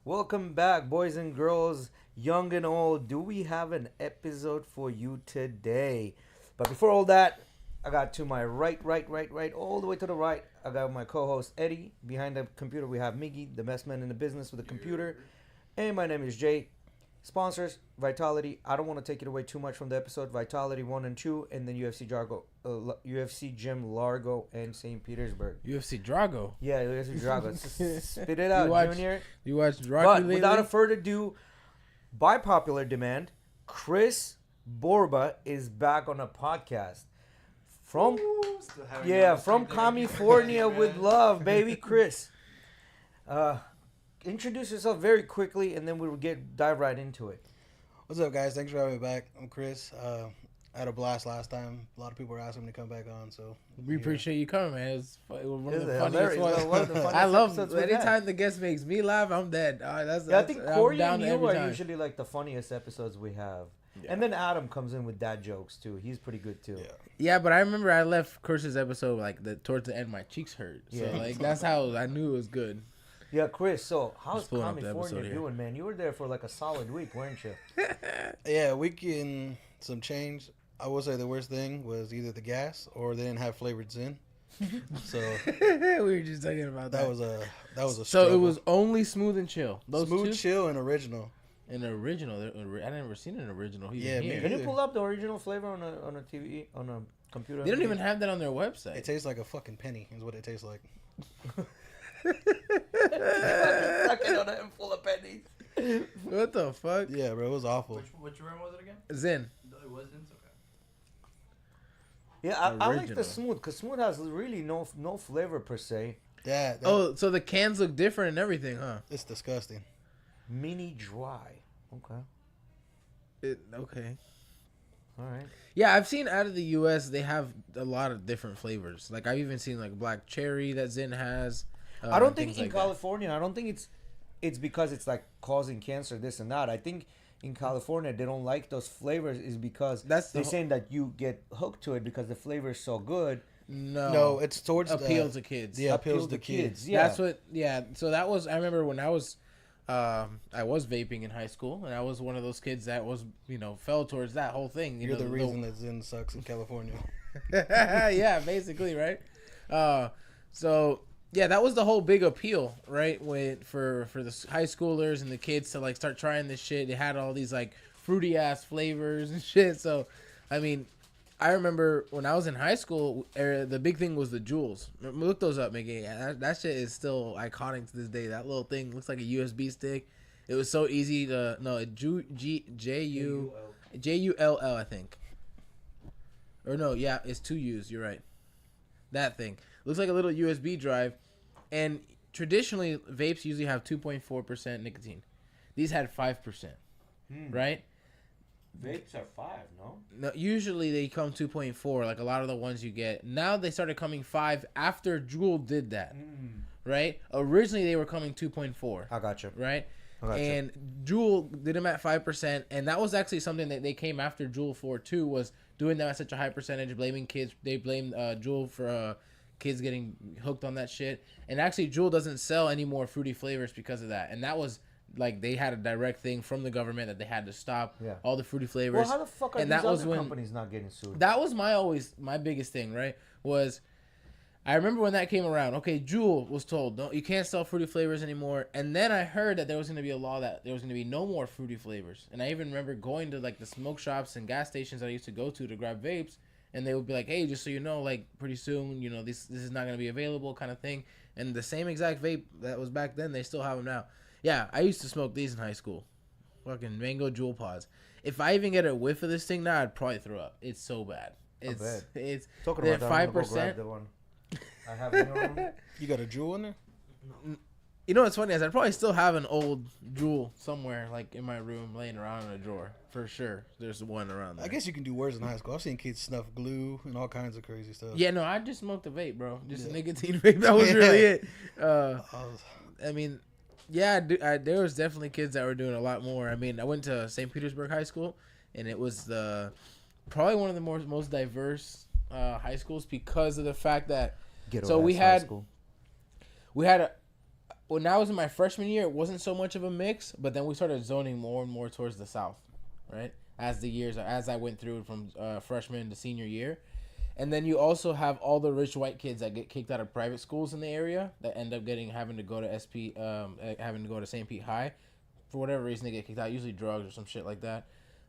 Welcome back, boys and girls, young and old. Do we have an episode for you today? But before all that, I got to my right, all the way to the right. I got my co-host Eddie. Behind the computer, we have Miggy, the best man in the business with a computer. And my name is Jay. Sponsors, Vitality. I don't want to take it away too much from the episode. Vitality 1 and 2, and then UFC Gym Largo and St. Petersburg. UFC Drago. Yeah, UFC Drago. Spit it out, Junior. You watch Drago But lately? without further ado, by popular demand, Chris Borba is back on a podcast. From Comiefornia with love, baby, Chris. Introduce yourself very quickly, and then we'll dive right into it. What's up, guys? Thanks for having me back. I'm Chris. I had a blast last time. A lot of people were asking me to come back on, so we appreciate you coming, man. It was one of the hilarious. funniest One of the funniest I love episodes we've anytime had. the guest makes me laugh. I'm dead. I think Corey and you are time. usually like the funniest episodes we have. Yeah. And then Adam comes in with dad jokes too. He's pretty good too. Yeah, but I remember I left Chris's episode towards the end, my cheeks hurt. So that's how I knew it was good. Yeah, Chris, so how's Comiefornia doing, man? You were there for like a solid week, weren't you? Yeah, a week and some change. I will say the worst thing was either the gas or they didn't have flavored Zin. So we were just talking about that. That was a So struggle. it was only Smooth and Chill. Those Smooth, two? Chill, and original. An original. I never seen an original. Yeah, here. Can you pull up the original flavor on a TV on a computer? They don't even have that on their website. It tastes like a fucking penny. Is what it tastes like. Fucking on a handful of pennies. What the fuck? Yeah, bro, it was awful. Which brand was it again? Zen. It was Zin's, okay. Yeah, I like the Original. Smooth because Smooth has really no flavor per se. Yeah. Oh, so the cans look different and everything, huh? It's disgusting. Mini dry. Okay. Okay. All right. Yeah, I've seen out of the U.S. they have a lot of different flavors. Like I've even seen like black cherry that Zen has. I don't think in like California. I don't think it's because it's like causing cancer, this and that. I think in California they don't like those flavors is because they're saying that you get hooked to it because the flavor is so good. No, it's towards appeal to kids. Yeah, appeals to kids. Yeah, that's what. Yeah, so that was. I remember when I was vaping in high school, and I was one of those kids that was fell towards that whole thing. You're the reason that Zin sucks in California. Yeah, basically, right. So. Yeah, that was the whole big appeal, right? For the high schoolers and the kids to like start trying this shit. They had all these like fruity ass flavors and shit. So, I mean, I remember when I was in high school, the big thing was the Juuls. Look those up, Mickey. That shit is still iconic to this day. That little thing looks like a USB stick. It was so easy to Jull, I think. Or no, yeah, it's 2 U's. You're right. That thing looks like a little USB drive. And traditionally, vapes usually have 2.4% nicotine. These had 5%, right? Vapes are 5, no? No, usually they come 2.4, like a lot of the ones you get. Now they started coming 5 after Juul did that, right? Originally they were coming 2.4. I got you. Right? I gotcha. And Juul did them at 5%, and that was actually something that they came after Juul for too, was doing them at such a high percentage, blaming kids. They blamed Juul for kids getting hooked on that shit. And actually, Juul doesn't sell any more fruity flavors because of that. And that was like they had a direct thing from the government that they had to stop all the fruity flavors. Well, how the fuck are these other companies not getting sued? That was my biggest thing, right? Was I remember when that came around. Okay, Juul was told, no, you can't sell fruity flavors anymore. And then I heard that there was going to be a law that there was going to be no more fruity flavors. And I even remember going to like the smoke shops and gas stations that I used to go to grab vapes. And they would be like, hey, just so you know, like pretty soon, this is not going to be available kind of thing. And the same exact vape that was back then, they still have them now. Yeah, I used to smoke these in high school. Fucking mango Juul pods. If I even get a whiff of this thing now, I'd probably throw up. It's so bad. It's talking about that. 5%. I'm gonna go grab the one I have in your room. You got a Juul in there? You know what's funny is I probably still have an old Juul somewhere like in my room laying around in a drawer. For sure. There's one around there. I guess you can do worse in high school. I've seen kids snuff glue and all kinds of crazy stuff. Yeah, no, I just smoked a vape, bro. Just a nicotine vape. That was really it. I mean, yeah, there was definitely kids that were doing a lot more. I mean, I went to St. Petersburg High School, and it was probably one of the most diverse high schools because of the fact that We had when I was in my freshman year, it wasn't so much of a mix, but then we started zoning more and more towards the south, right? As I went through from freshman to senior year. And then you also have all the rich white kids that get kicked out of private schools in the area that end up having to go to having to go to St. Pete High. For whatever reason, they get kicked out, usually drugs or some shit like that.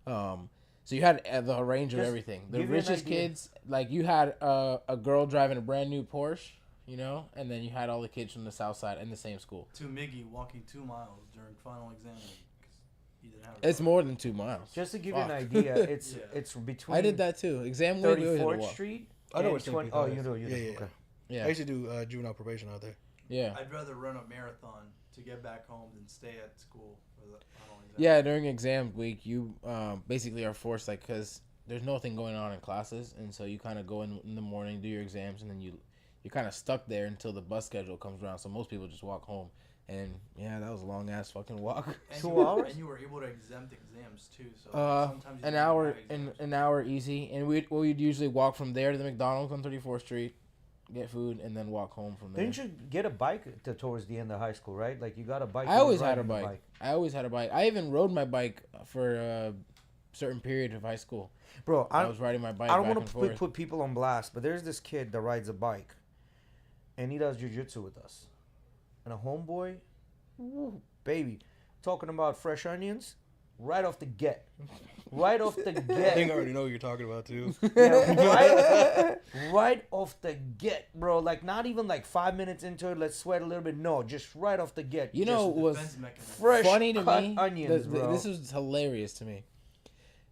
So you had the range of Just everything. The give you an richest idea. kids, like you had a girl driving a brand new Porsche, you know, and then you had all the kids from the south side in the same school. To Miggy walking 2 miles during final exam week 'cause he didn't have. It's more than 2 miles. Just to give you an Fuck. idea, it's Yeah. it's between I did that too. Exam week, we always had to 34th walk. Street. I know and what St. 20 Pete Oh, is. you do. Yeah, yeah. Okay. Yeah, I used to do juvenile probation out there. yeah. I'd rather run a marathon to get back home than stay at school for the final exam. Yeah, during exam week, you basically are forced, like, because there's nothing going on in classes, and so you kind of go in the morning, do your exams, and then you're kind of stuck there until the bus schedule comes around. So most people just walk home, and yeah, that was a long ass fucking walk. And 2 you were- hours? And you were able to exempt exams too. So sometimes you An didn't hour have exams. an hour easy, and we'd usually walk from there to the McDonald's on 34th Street, get food, and then walk home from there. Didn't you get a bike towards the end of high school, right? Like you got a bike. I you always were had a riding the bike. I always had a bike. I even rode my bike for a certain period of high school. Bro, I was riding my bike I don't back want and to forth. put people on blast, but there's this kid that rides a bike, and he does jujitsu with us, and a homeboy, woo, baby, talking about fresh onions, right off the get, right off the I think get. I already know what you're talking about too. Yeah, right off the get, bro. Like not even like 5 minutes into it, let's sweat a little bit. No, just right off the get. You know, just it was Defense mechanism. fresh funny to cut me. onions, bro. This was hilarious to me.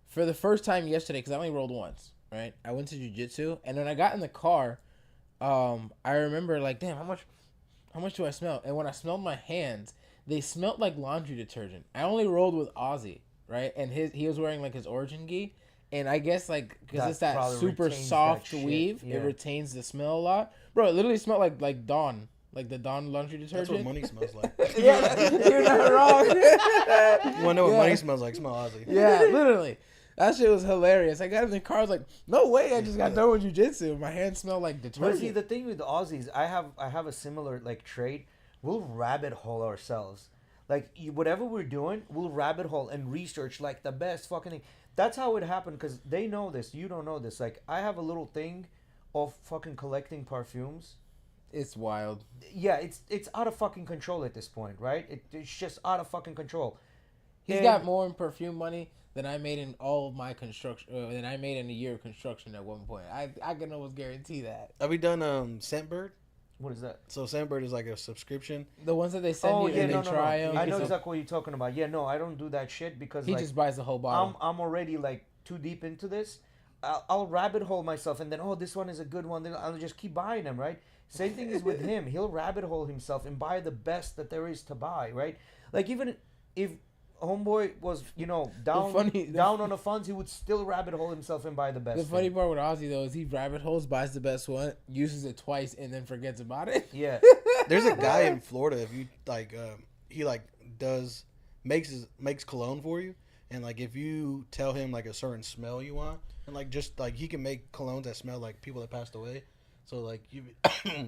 For the first time yesterday, because I only rolled once, right? I went to jujitsu, and when I got in the car, I remember like, damn, how much do I smell? And when I smelled my hands, they smelled like laundry detergent. I only rolled with Ozzy, right? And he was wearing like his origin gi, and I guess like because That it's that probably super retains soft that shit, weave, yeah. it retains the smell a lot, bro. It literally smelled like Dawn. Like the Dawn laundry That's detergent. what money smells like. Yeah, you're not wrong. You want to know what Yeah. money smells like? Smell Ozzy. Yeah, literally. That shit was hilarious. I got in the car, I was like, no way, I just got done with jujitsu. My hands smell like But see, detergent. the thing with Aussies, I have a similar like trait. We'll rabbit hole ourselves. Like whatever we're doing, we'll rabbit hole and research like the best fucking thing. That's how it happened because they know this. You don't know this. Like I have a little thing of fucking collecting perfumes. It's wild. Yeah, it's out of fucking control at this point, right? It's just out of fucking control. He's And- got more in perfume money than I made in all of my construction, than I made in a year of construction at one point. I can almost guarantee that. Have we done Scentbird? What is that? So Scentbird is like a subscription. The ones that they send you and they try them. I know exactly what you're talking about. Yeah, no, I don't do that shit because He like, just buys the whole bottle. I'm already like too deep into this. I'll rabbit hole myself and then this one is a good one. Then I'll just keep buying them, right? Same thing is with him. He'll rabbit hole himself and buy the best that there is to buy, right? Like even if homeboy was down on the funds, he would still rabbit hole himself and buy the best. The funny thing. part with Ozzy though is he rabbit holes, buys the best one, uses it twice, and then forgets about it. Yeah. There's a guy in Florida. If you like, he like makes cologne for you, and like if you tell him like a certain smell you want, and like just like he can make colognes that smell like people that passed away. So like you,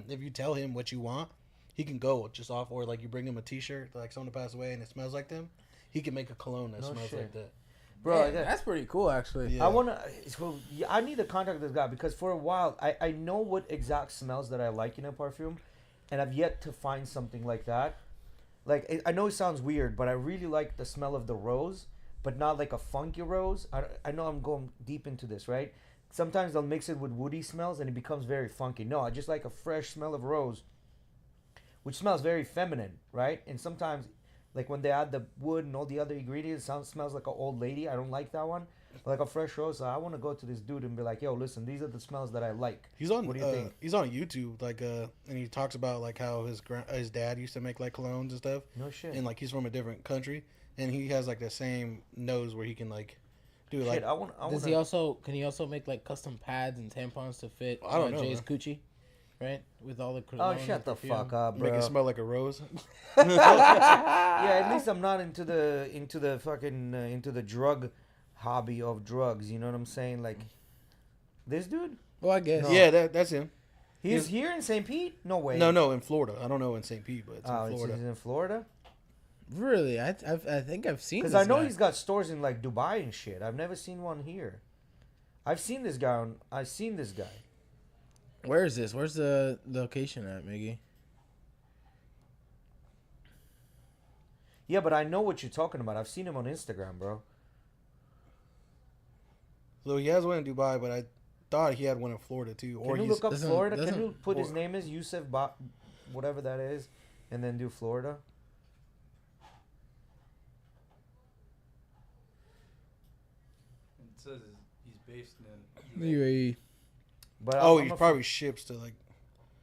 if you tell him what you want, he can go just off, or like you bring him a T-shirt like someone that passed away and it smells like them. He can make a cologne that No smells shit. like that. Bro, Man, that's pretty cool actually. Yeah. I wanna. So I need to contact this guy because for a while I know what exact smells that I like in a perfume, and I've yet to find something like that. Like I know it sounds weird, but I really like the smell of the rose, but not like a funky rose. I know I'm going deep into this, right? Sometimes they'll mix it with woody smells and it becomes very funky. No, I just like a fresh smell of rose, which smells very feminine, right? And sometimes, like when they add the wood and all the other ingredients, it smells like an old lady. I don't like that one. Like a fresh rose, I want to go to this dude and be like, "Yo, listen, these are the smells that I like." He's on. What do you think? He's on YouTube, like, and he talks about like how his dad used to make like colognes and stuff, No shit. and like he's from a different country, and he has like the same nose where he can like do Shit, like. I want. Can he also make like custom pads and tampons to fit I don't know, Jay's man. coochie, right? With all the Oh, cologne shut and the perfume. fuck up, bro. Make it smell like a rose. Yeah, at least I'm not into the fucking into the drug hobby of drugs. You know what I'm saying? Like this dude, Well, I guess. No. Yeah, that's him. He's here in St. Pete? No way. No, in Florida. I don't know in St. Pete, but it's in Florida. He's in Florida? Really? I think I've seen. Because This I know guy. he's got stores in like Dubai and shit. I've never seen one here. I've seen this guy. I've seen this guy. Where is this? Where's the location at, Miggy? Yeah, but I know what you're talking about. I've seen him on Instagram, bro. So he has one in Dubai, but I thought he had one in Florida too. Can you look up doesn't- Florida? Can doesn't- you put his name as Yusuf whatever that is, and then do Florida? It says he's based in UAE. But Oh, I'm he a probably ships to like.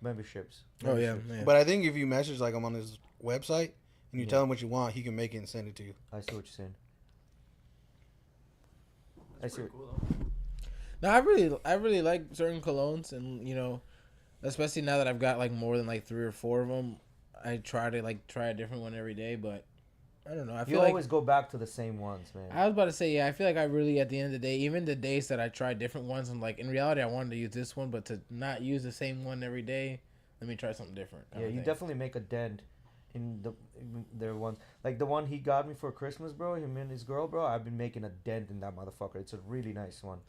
memberships. Oh yeah, Memberships. yeah. But I think if you message like him on his website and you Yeah. tell him what you want, he can make it and send it to you. I see what you're saying. That's I see pretty cool though. No, I really like certain colognes, and especially now that I've got like more than like 3 or 4 of them, I try to like try a different one every day. But I don't know. I You feel like always go back to the same ones, man. I was about to say, yeah. I feel like I really, at the end of the day, even the days that I tried different ones, and like in reality, I wanted to use this one, but to not use the same one every day, let me try something different. Yeah, you definitely make a dent in their ones. Like the one he got me for Christmas, bro. Him and his girl, bro. I've been making a dent in that motherfucker. It's a really nice one.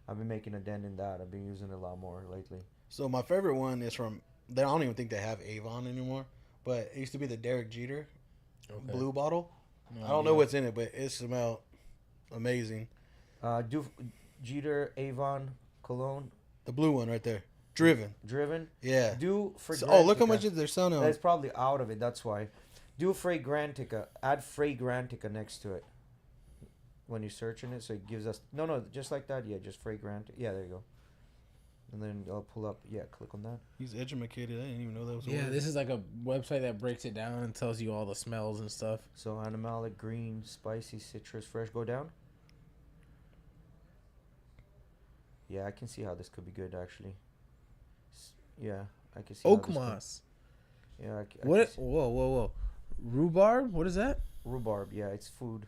I've been making a dent in that. I've been using it a lot more lately. So my favorite one is from. I don't even think they have Avon anymore, but it used to be the Derek Jeter blue bottle. No I don't know idea. what's in it, but it smelled amazing. Do Jeter Avon cologne The blue one right there, Driven. driven. Yeah. Do Fragrantica. So, oh, look how much they're selling on. That's probably out of it. That's why. Do Fragrantica. Add Fragrantica next to it when you're searching it, so it gives us no, just like that. Yeah, just Fragrantica. Yeah, there you go. And then I'll pull up. Yeah, click on that. He's educated. I didn't even know that was. a Yeah, word. this is like a website that breaks it down and tells you all the smells and stuff. So animalic, green, spicy, citrus, fresh. Go down. Yeah, I can see how this could be good actually. Yeah, I can see. how Oak this could- moss. Yeah. I What? can see- Whoa. Rhubarb? What is that? Rhubarb. Yeah, it's food.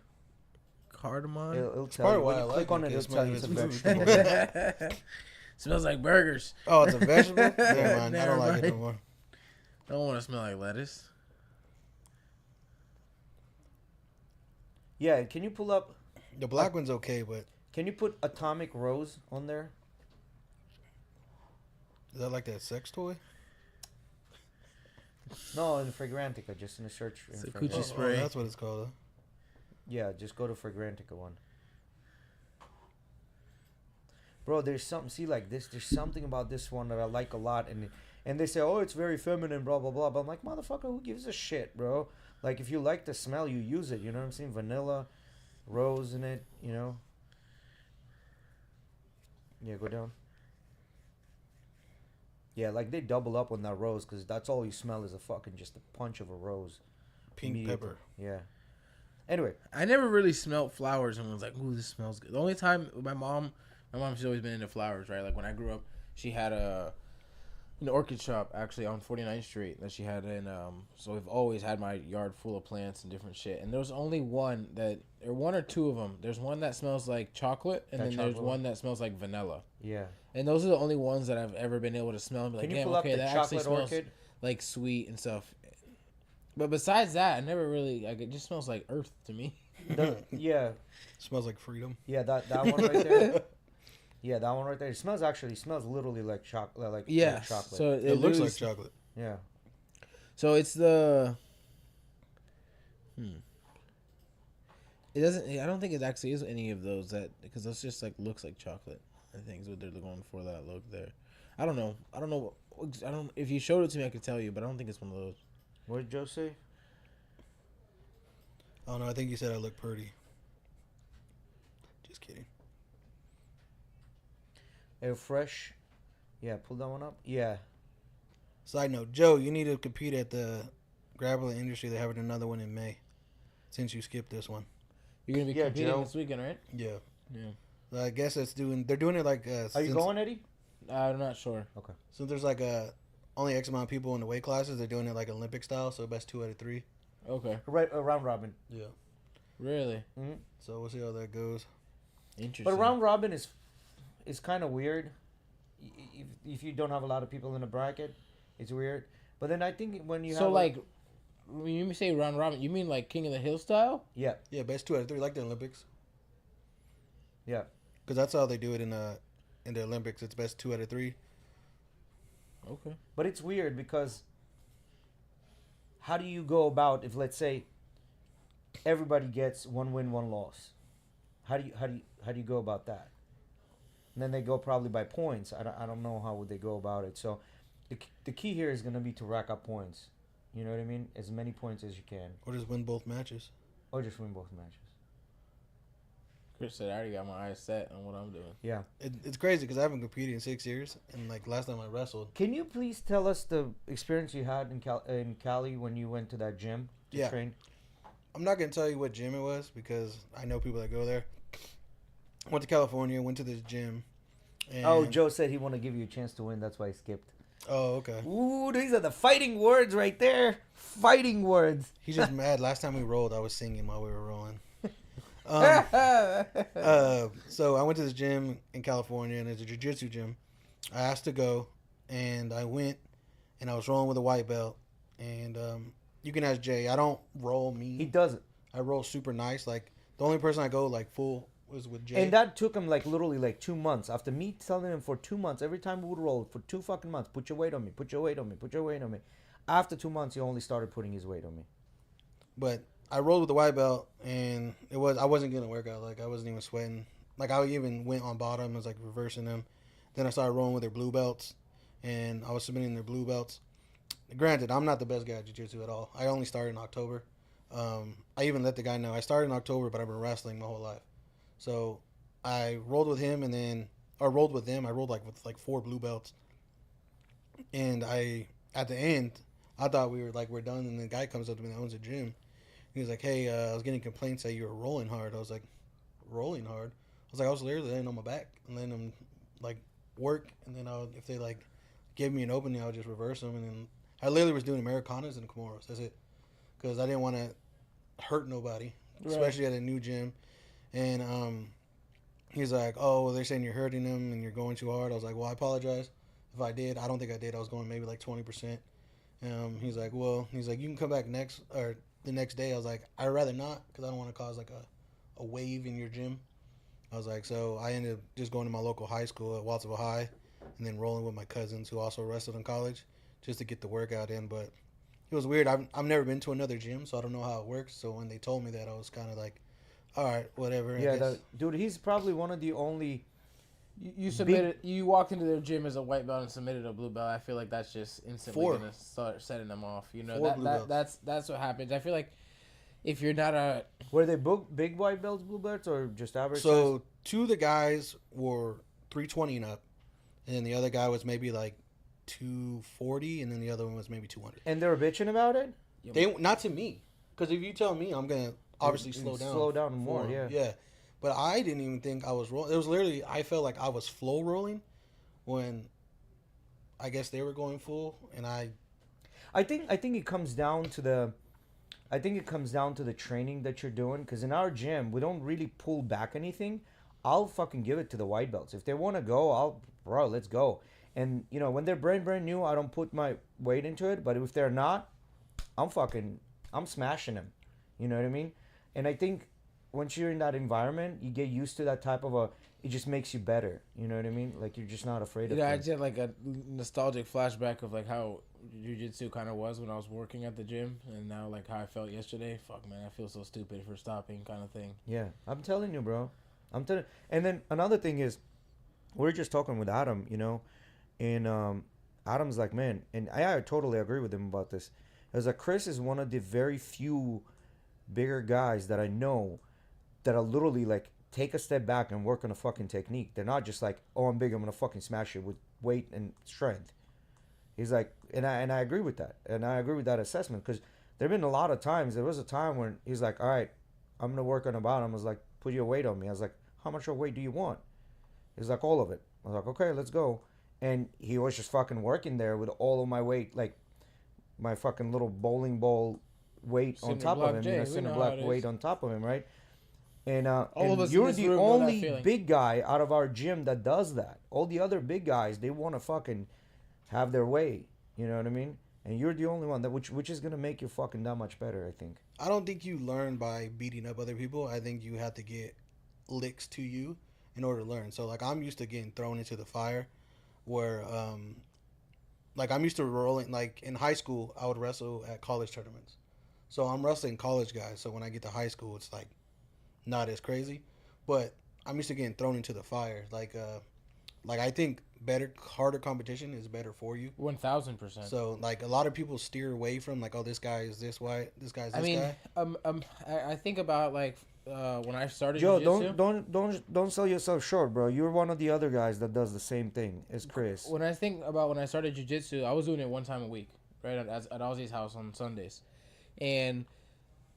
Cardamom? It'll It's tell probably you. why When I you like click it, on it, it'll 'cause tell you it's it's a food. vegetable. Smells like burgers. Oh, it's a vegetable. Never mind. I Never don't like mind. it no more. I don't want to smell like lettuce. Yeah, can you pull up? The black one's okay, but Can you put Atomic Rose on there? is that like that sex toy? No, in Fragrantica, just in the search. It's in a Fragrantica. Gucci Oh, spray. that's what it's called. Yeah, just go to Fragrantica one. Bro, there's something. See, like this. There's something about this one that I like a lot, and they say, oh, it's very feminine, blah blah blah. But I'm like, motherfucker, who gives a shit, bro? Like, if you like the smell, you use it. You know what I'm saying? Vanilla, rose in it. You know. Yeah, go down. Yeah, like they double up on that rose because that's all you smell is a fucking just a punch of a rose. Pink Immediately. pepper. Yeah. Anyway, I never really smelled flowers and was like, ooh, this smells good. The only time my mom's always been into flowers, right? Like when I grew up, she had an orchid shop actually on 49th Street that she had in. So we've always had my yard full of plants and different shit. And there's only one or two of them. There's one that smells like chocolate, and That then there's chocolate one that smells like vanilla. yeah. And those are the only ones that I've ever been able to smell and be like, Can you damn, pull up okay, the that actually chocolate smells orchid? like sweet and stuff. But besides that, I never really like it. Just smells like earth to me. Yeah, Smells like freedom. yeah, that one right there. Yeah, that one right there. It smells literally like chocolate, like Yeah. chocolate. So It looks literally- like chocolate. yeah, So it's the. It doesn't. I don't think it actually is any of those because those just like looks like chocolate. I think is what they're going for, that look there. I don't know. I don't. If you showed it to me, I could tell you, but I don't think it's one of those. what did Joe say? Oh no, I think you said I look pretty. Just kidding. Air fresh. Yeah, pull that one up. Yeah, Side note, Joe, you need to compete at the grappling industry. They're having another one in May. Since you skipped this one. You're gonna be Yeah, competing Joe. this weekend, right? Yeah. Yeah. I guess they're doing it like. are you going, Eddie? I'm not sure. So there's like only X amount of people in the weight classes. They're doing it like Olympic style, so best 2 out of 3. Okay. Right, round robin. Yeah. Really So we'll see how that goes. interesting. But round robin is kind of weird. if you don't have a lot of people in a bracket, it's weird. But then I think when you So have like, when you say round robin, you mean like King of the Hill style? yeah, Yeah, best 2 out of 3, like the Olympics. yeah. Because that's how they do it in the Olympics. It's best 2 out of 3. Okay. But it's weird because how do you go about if, let's say, everybody gets 1 win, 1 loss? How do you go about that? And then they go probably by points. I don't know how would they go about it. So the key here is going to be to rack up points. You know what I mean? As many points as you can, Or just win both matches. or just win both matches. Chris said I already got my eyes set on what I'm doing. Yeah. It's crazy because I haven't competed in 6 years, and like last time I wrestled. Can you please tell us the experience you had in Cali when you went to that gym to Yeah. train? I'm not gonna tell you what gym it was because I know people that go there. Went to California, went to this gym. And, Oh, Joe said he wanted to give you a chance to win. That's why he skipped. Oh, okay. Ooh, these are the fighting words right there. Fighting words. He's just mad. Last time we rolled, I was singing while we were rolling. So I went to this gym in California, and it's a jiu-jitsu gym. I asked to go, and I went, and I was rolling with a white belt. And you can ask Jay. I don't roll mean. He does it. I roll super nice. Like the only person I go like full was with Jay. And that took him like literally like 2 months. After me telling him for 2 months, every time we would roll for 2 fucking months, put your weight on me, put your weight on me, put your weight on me. After 2 months, he only started putting his weight on me. But I rolled with the white belt, and I wasn't getting a workout. Like I wasn't even sweating. Like I even went on bottom, I was like reversing them. Then I started rolling with their blue belts, and I was submitting their blue belts. Granted, I'm not the best guy at jiu-jitsu at all. I only started in October. I even let the guy know I started in October, but I've been wrestling my whole life. So I rolled with him, and then I rolled with them. I rolled like with like 4 blue belts, and at the end I thought we're done. And the guy comes up to me that owns the gym. He was like, "Hey, I was getting complaints that you were rolling hard." I was like, "Rolling hard?" I was like, "I was literally laying on my back and letting them like work, and then if they like gave me an opening, I would just reverse them, and then I literally was doing Americanas and Comoros. That's it, because I didn't want to hurt nobody, especially at a new gym." And he's like, "Oh, well, they're saying you're hurting them and you're going too hard." I was like, "Well, I apologize if I did. I don't think I did. I was going maybe like 20%." He's like, "You can come back the next day." I was like, "I'd rather not, because I don't want to cause like a wave in your gym." I was like, so I ended up just going to my local high school at Walterville High, and then rolling with my cousins who also wrestled in college, just to get the workout in. But it was weird. I've never been to another gym, so I don't know how it works. So when they told me that, I was kind of like, all right, whatever. Yeah, dude, he's probably one of the only. You submitted. You walked into their gym as a white belt and submitted a blue belt. I feel like that's just instantly 4. gonna start setting them off. You know 4 blue belts. that's what happens. I feel like if you're not a Were they big white belts, blue belts, or just average? So size? 2 of the guys were 320 and up, and then the other guy was maybe like 240, and then the other one was maybe 200. And they were bitching about it. They not to me, because if you tell me, I'm gonna obviously slow down. Slow down more, yeah. Yeah. But I didn't even think I was rolling. It was literally, I felt like I was flow rolling when I guess they were going full, and I think it comes down to the training that you're doing, because in our gym we don't really pull back anything. I'll fucking give it to the white belts. If they want to go, let's go. And when they're brand new, I don't put my weight into it. But if they're not, I'm smashing them. You know what I mean? And I think once you're in that environment, you get used to that type of it just makes you better. You know what I mean? Like, you're just not afraid of I things. just had like a nostalgic flashback of like how jiu-jitsu kind of was when I was working at the gym, and now like how I felt yesterday. Fuck, man, I feel so stupid for stopping, kind of thing. Yeah, I'm telling you, bro. And then another thing is, we're just talking with Adam, and Adam's like, man, and I totally agree with him about this. Is that Chris is one of the very few bigger guys that I know that are literally like take a step back and work on a fucking technique. They're not just like, oh, I'm big, I'm gonna fucking smash it with weight and strength. He's like, and I agree with that, and I agree with that assessment, because there've been a lot of times. There was a time when he's like, all right, I'm gonna work on the bottom. I was like, put your weight on me. I was like, how much of weight do you want? He's like, all of it. I was like, okay, let's go. And he was just fucking working there with all of my weight, like my fucking little bowling ball weight on Cinder top of block him, J, we cinder know block how it weight is. on top of him, right? And All of us in you're this the room know that only feeling. big guy out of our gym that does that. All the other big guys, they want to fucking have their way. You know what I mean? And you're the only one that which is gonna make you fucking that much better. I think. I don't think you learn by beating up other people. I think you have to get licks to you in order to learn. So like I'm used to getting thrown into the fire, where like I'm used to rolling. Like in high school, I would wrestle at college tournaments. So I'm wrestling college guys. So when I get to high school, it's like not as crazy, but I'm used to getting thrown into the fire. Like I think better, harder competition is better for you. 1000%. So like a lot of people steer away from like, oh, this guy is this way, this guy's this I mean, guy. I think about like when I started Joe, jiu-jitsu. don't sell yourself short, bro. You're one of the other guys that does the same thing as Chris. When I think about when I started jiu-jitsu, I was doing it one time a week, right, at Ozzy's house on Sundays. And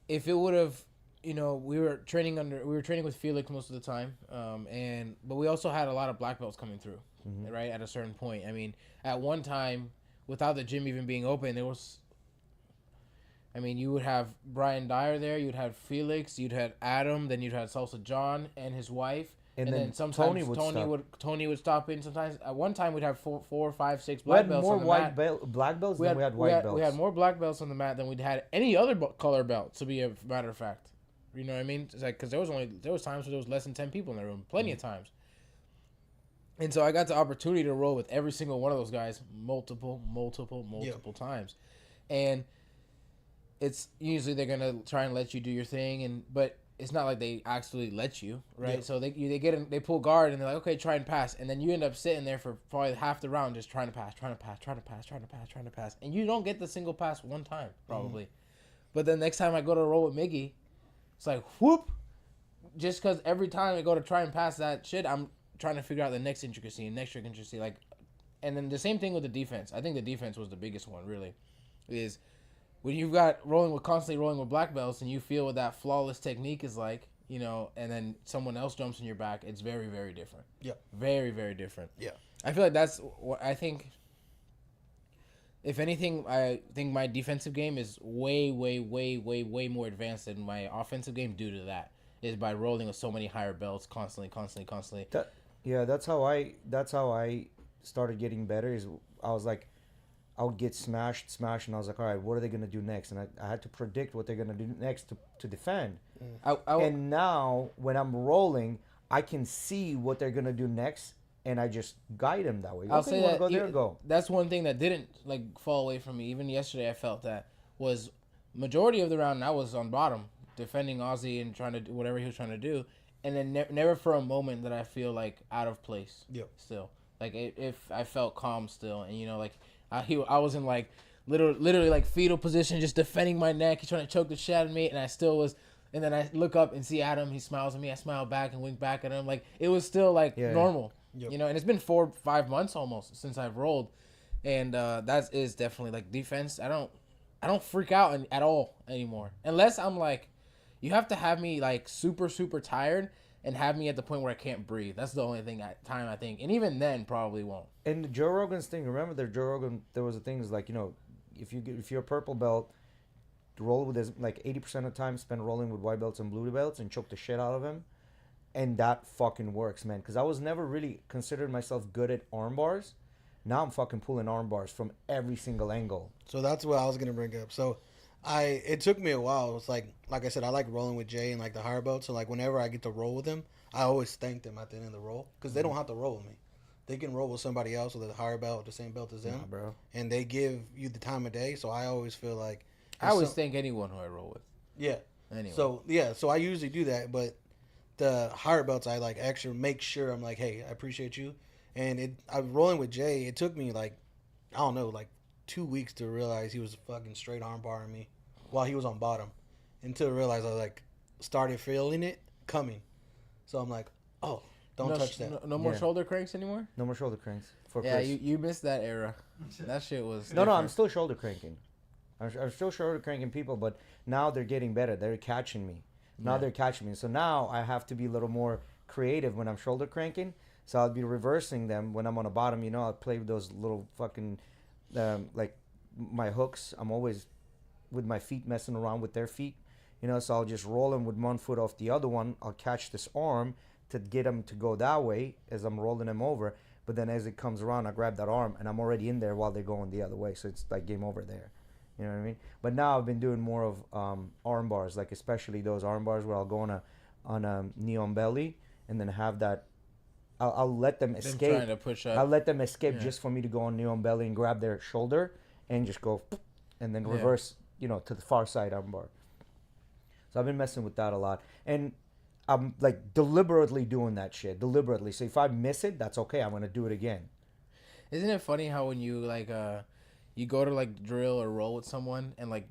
if it would have, we were training with Felix most of the time, but we also had a lot of black belts coming through, right, at a certain point. I mean, at one time, without the gym even being open, you would have Brian Dyer there, you'd have Felix, you'd have Adam, then you'd have Salsa John and his wife. And then sometimes Tony would stop in. Sometimes at one time we'd have 4, 5, 6 black belts on the mat. Black belts than we had white belts. We had more black belts on the mat than we'd had any other color belt. To be a matter of fact, you know what I mean? It's like because there was times where there was less than 10 people in the room, plenty of times. And so I got the opportunity to roll with every single one of those guys multiple times, and it's usually they're gonna try and let you do your thing, but it's not like they actually let you, right? Yeah. So they pull guard and they're like, okay, try and pass, and then you end up sitting there for probably half the round just trying to pass, and you don't get the single pass one time probably, but then next time I go to roll with Miggy, it's like whoop, just because every time I go to try and pass that shit, I'm trying to figure out the next intricacy, like, and then the same thing with the defense. I think the defense was the biggest one really, is. When you've got constantly rolling with black belts and you feel what that flawless technique is like, and then someone else jumps in your back, it's very, very different. Yeah. Very, very different. Yeah. I feel like that's what I think. If anything, I think my defensive game is way, way, way, way, way more advanced than my offensive game due to that. Is by rolling with so many higher belts constantly. That's how I started getting better. Is I was like, I would get smashed, and I was like, all right, what are they going to do next? And I had to predict what they're going to do next to defend. And now, when I'm rolling, I can see what they're going to do next, and I just guide them that way. I'll say that go there, go. That's one thing that didn't fall away from me. Even yesterday, I felt that was majority of the round, I was on bottom, defending Ozzy and trying to do whatever he was trying to do. And then never for a moment that I feel like out of place. Yep. Still. Like, if I felt calm still, and, I was in literally like fetal position, just defending my neck. He's trying to choke the shit out of me, and I still was. And then I look up and see Adam. He smiles at me. I smile back and wink back at him. Like it was still normal, Yep. And it's been 4 or 5 months almost since I've rolled, and that is definitely like defense. I don't freak out at all anymore unless I'm like, you have to have me like super super tired. And have me at the point where I can't breathe. That's the only thing time I think. And even then, probably won't. And Joe Rogan's thing, remember there was a thing is like, if you're a purple belt, roll with this, like 80% of the time spend rolling with white belts and blue belts and choke the shit out of him. And that fucking works, man. Because I was never really considered myself good at arm bars. Now I'm fucking pulling arm bars from every single angle. So that's what I was going to bring up. So it took me a while. It was like I said, I like rolling with Jay and like the higher belt. So like whenever I get to roll with him, I always thank them at the end of the roll because they don't have to roll with me. They can roll with somebody else with a higher belt, the same belt as them, bro. And they give you the time of day. So I always feel like I always thank anyone who I roll with. Yeah. Anyway. So I usually do that, but the higher belts I like actually make sure I'm like, hey, I appreciate you. And I'm rolling with Jay. It took me like 2 weeks to realize he was fucking straight arm barring me while he was on bottom, until I realized I like started feeling it coming. So I'm like, oh, don't touch that. No more shoulder cranks anymore? No more shoulder cranks for Yeah, Chris. you missed that era. That shit was No, I'm still shoulder cranking. I'm still shoulder cranking people, but now they're getting better. They're catching me. They're catching me. So now I have to be a little more creative when I'm shoulder cranking. So I'll be reversing them when I'm on the bottom. I'll play with those little fucking, like my hooks. I'm always with my feet messing around with their feet. You know, so I'll just roll him with one foot off the other one. I'll catch this arm to get him to go that way as I'm rolling him over. But then as it comes around, I grab that arm and I'm already in there while they're going the other way. So it's like game over there. You know what I mean? But now I've been doing more of arm bars, like especially those arm bars where I'll go on a knee on belly and then have that. I'll let them escape. Trying to push up. I'll let them escape just for me to go on knee on belly and grab their shoulder and just go and then reverse, you know, to the far side arm bar. So I've been messing with that a lot. And I'm like deliberately doing that shit. Deliberately. So if I miss it, that's okay. I'm going to do it again. Isn't it funny how when you like you go to like drill or roll with someone and like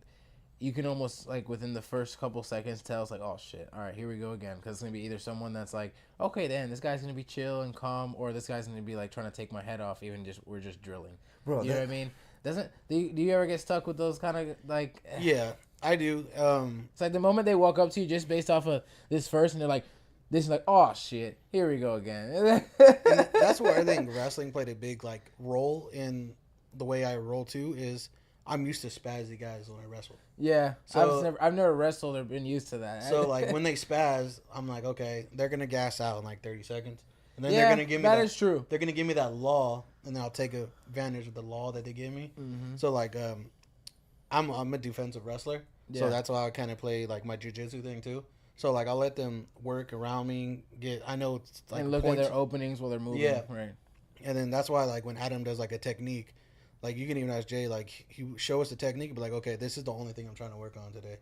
you can almost like within the first couple seconds tell it's like, oh shit, all right, here we go again, because it's gonna be either someone that's like, okay, then this guy's gonna be chill and calm, or this guy's gonna be like trying to take my head off, even just we're just drilling. Bro, you know what I mean? Do you ever get stuck with those kind of like? Yeah, I do. It's like the moment they walk up to you just based off of this first, and they're like, this is like, oh shit, here we go again. And that's where I think wrestling played a big like role in the way I roll too. Is I'm used to spazzy guys when I wrestle. Yeah, So- I've never wrestled or been used to that. So like when they spaz, I'm like, okay, they're gonna gas out in like 30 seconds, and then yeah, they're gonna give me that is true. They're gonna give me that law, and then I'll take advantage of the law that they give me. Mm-hmm. So like, I'm a defensive wrestler, Yeah. so that's why I kind of play like my jujitsu thing too. So like I'll let them work around me, I know it's like And look points, at their openings while they're moving. Yeah. Right. and then that's why like when Adam does like a technique, like you can even ask Jay, like he show us the technique, but like okay, this is the only thing I'm trying to work on today,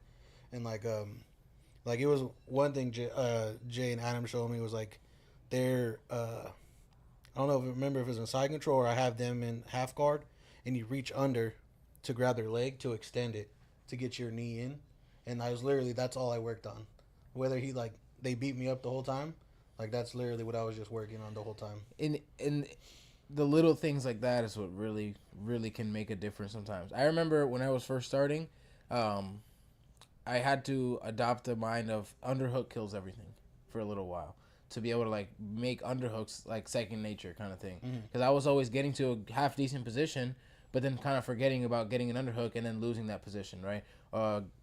and like it was one thing Jay and Adam showed me was like they're I don't know if remember if it was in side control or I have them in half guard, and you reach under to grab their leg to extend it to get your knee in, and I was literally that's all I worked on, whether they beat me up the whole time, like that's literally what I was just working on the whole time. In the little things like that is what really can make a difference sometimes. I remember when I was first starting, I had to adopt the mind of underhook kills everything for a little while to be able to like make underhooks like second nature kind of thing, because I was always getting to a half decent position but then kind of forgetting about getting an underhook and then losing that position, right?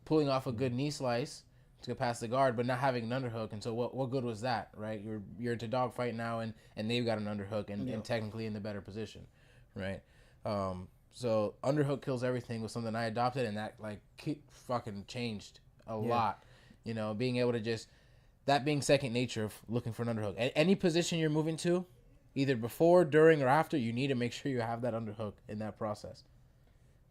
Pulling off a good knee slice to get past the guard, but not having an underhook. And so what good was that, right? You're into dogfight now, and they've got an underhook and technically in the better position, right? So underhook kills everything was something I adopted, and that like fucking changed a lot. You know, being able to just that being second nature of looking for an underhook. Any position you're moving to, either before, during, or after, you need to make sure you have that underhook in that process.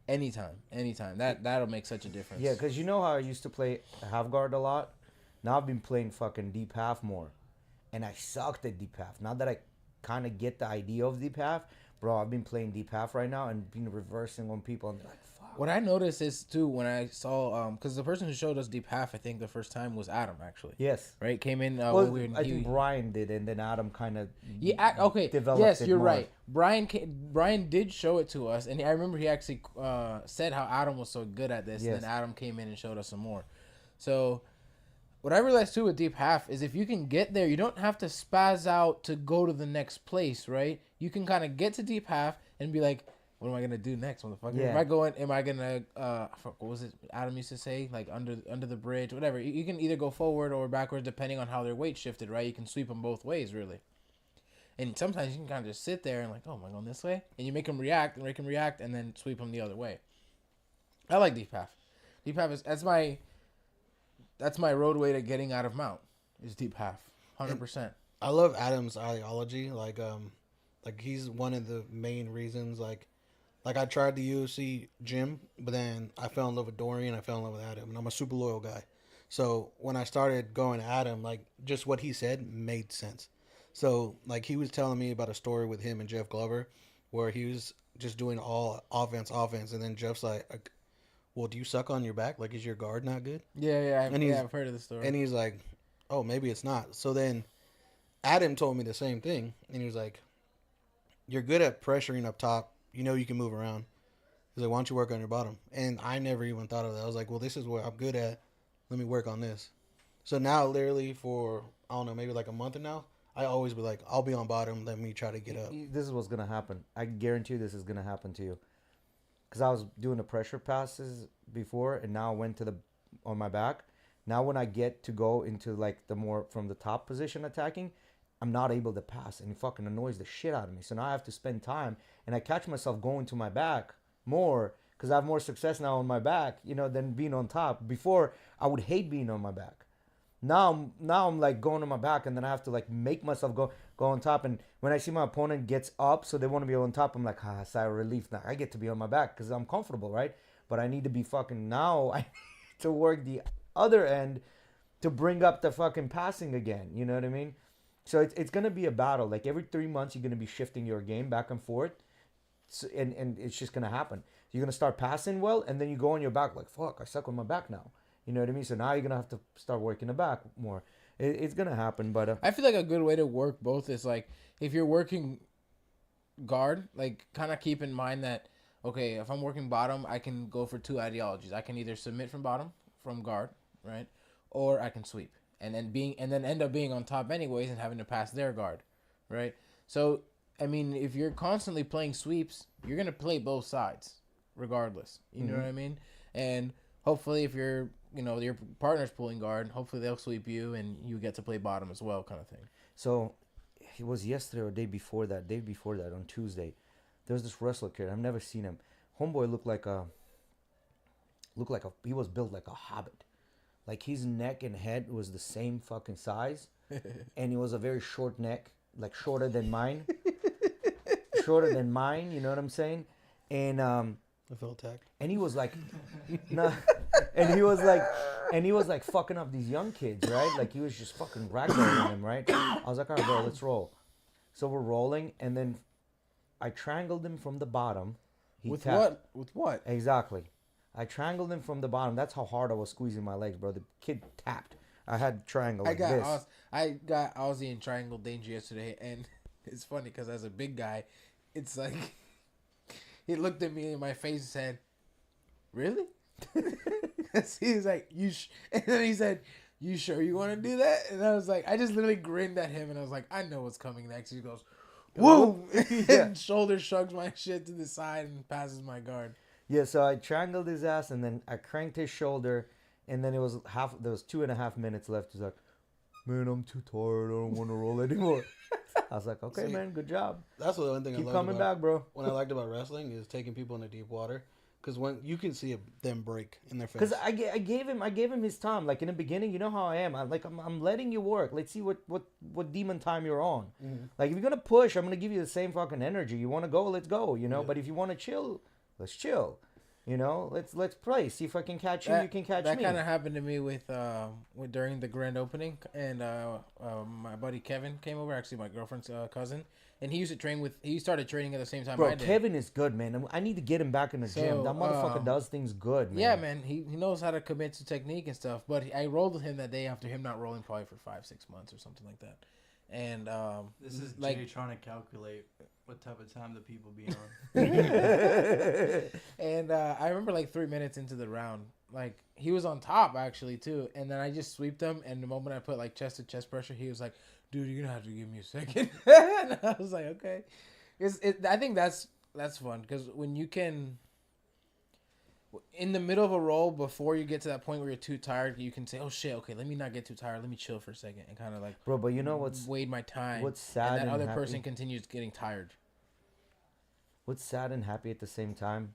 Anytime. That'll make such a difference. Yeah, because you know how I used to play half guard a lot? Now I've been playing fucking deep half more. And I sucked at deep half. Now that I kind of get the idea of deep half, bro, I've been playing deep half right now and been reversing on people. And they're like, fuck. What I noticed is, too, when I saw... Because the person who showed us deep half, I think the first time was Adam, actually. Yes. Right? Came in... Well, I think Brian did, and then Adam kind of developed yes, it you're more. right. Brian did show it to us, and I remember he actually said how Adam was so good at this, Yes. and then Adam came in and showed us some more. So... What I realized too with deep half is if you can get there, you don't have to spaz out to go to the next place, right? You can kind of get to deep half and be like, what am I gonna do next, motherfucker? Yeah. Am I gonna what was it Adam used to say, like under the bridge, whatever. You can either go forward or backwards depending on how their weight shifted, right? You can sweep them both ways, really. And sometimes you can kind of just sit there and like, oh, am I going this way? And you make them react, and then sweep them the other way. I like deep half. Deep half is that's my roadway to getting out of mount is deep half, 100%. I love Adam's ideology. Like he's one of the main reasons. Like I tried the UFC gym, but then I fell in love with Dorian. I fell in love with Adam, and I'm a super loyal guy. So when I started going to Adam, like just what he said made sense. So like he was telling me about a story with him and Jeff Glover, where he was just doing all offense, and then Jeff's like, well, do you suck on your back? Like, is your guard not good? Yeah, I've heard of the story. And he's like, oh, maybe it's not. So then Adam told me the same thing. And he was like, you're good at pressuring up top. You know you can move around. He's like, why don't you work on your bottom? And I never even thought of that. I was like, well, this is what I'm good at. Let me work on this. So now, literally for, I don't know, maybe like a month now, I always be like, I'll be on bottom. Let me try to get up. This is what's going to happen. I guarantee you this is going to happen to you. Because I was doing the pressure passes before, and now I went on my back. Now when I get to go into like the more from the top position attacking, I'm not able to pass, and it fucking annoys the shit out of me. So now I have to spend time, and I catch myself going to my back more because I have more success now on my back, than being on top. Before I would hate being on my back. Now I'm like going on my back, and then I have to like make myself go on top. And when I see my opponent gets up, so they want to be on top, I'm like, sigh of relief. Now I get to be on my back because I'm comfortable, right? But I need to be fucking now. I need to work the other end to bring up the fucking passing again. You know what I mean? So it's gonna be a battle. Like every 3 months, you're gonna be shifting your game back and forth, and it's just gonna happen. You're gonna start passing well, and then you go on your back like, fuck, I suck on my back now. You know what I mean? So now you're gonna have to start working the back more. It's gonna happen, but I feel like a good way to work both is like if you're working guard, like kind of keep in mind that okay, if I'm working bottom, I can go for two ideologies. I can either submit from bottom from guard, right, or I can sweep and then end up being on top anyways and having to pass their guard, right? So I mean, if you're constantly playing sweeps, you're gonna play both sides, regardless. You know what I mean? And hopefully, if your partner's pulling guard, hopefully they'll sweep you and you get to play bottom as well, kind of thing. So it was yesterday or day before that on Tuesday. There was this wrestler kid. I've never seen him. Homeboy looked like he was built like a hobbit. Like his neck and head was the same fucking size, and he was a very short neck, like shorter than mine. You know what I'm saying? And I felt attacked. and he was like, nah, and he was like fucking up these young kids, right? Like he was just fucking ragdolling them, right? I was like, all right, bro, let's roll. So we're rolling, and then I triangled him from the bottom. He With tapped. what? With what? Exactly. I triangled him from the bottom. That's how hard I was squeezing my legs, bro. The kid tapped. I had triangle like this. I got Aussie in triangle danger yesterday, and it's funny because as a big guy, it's like he looked at me in my face and said, "Really?" He was like, and then he said, "You sure you want to do that?" And I was like, I just literally grinned at him, and I was like, I know what's coming next. He goes, "Whoa!" And shoulder shrugs my shit to the side and passes my guard. Yeah, so I triangled his ass, and then I cranked his shoulder, and then there was 2.5 minutes left. He's like, man, I'm too tired. I don't want to roll anymore. I was like, okay, man, good job. That's the one thing Keep I coming back, bro. What I liked about wrestling is taking people into deep water, because when you can see them break in their face. Because I gave him his time. Like in the beginning, you know how I am. I'm letting you work. Let's see what demon time you're on. Mm-hmm. Like if you're gonna push, I'm gonna give you the same fucking energy. You want to go, let's go. Yeah. But if you want to chill, let's chill. Let's play. See if I can catch you. You can catch me. That kind of happened to me with during the grand opening, and my buddy Kevin came over. Actually, my girlfriend's cousin, and he started training at the same time. Bro, I did. Kevin is good, man. I need to get him back in the gym. That motherfucker does things good, man. Yeah, man. He knows how to commit to technique and stuff. But I rolled with him that day after him not rolling probably for 5-6 months or something like that. And this is like Jay trying to calculate what type of time the people be on. And I remember like 3 minutes into the round, like he was on top actually too, and then I just sweeped him. And the moment I put like chest to chest pressure, he was like, "Dude, you're gonna have to give me a second." And I was like, "Okay." I think that's fun because when you can, in the middle of a roll before you get to that point where you're too tired, you can say, "Oh shit, okay, let me not get too tired. Let me chill for a second and kind of like." Bro, but you know what's wade my time. what's sad and that and other happy? person continues getting tired. What's sad and happy at the same time?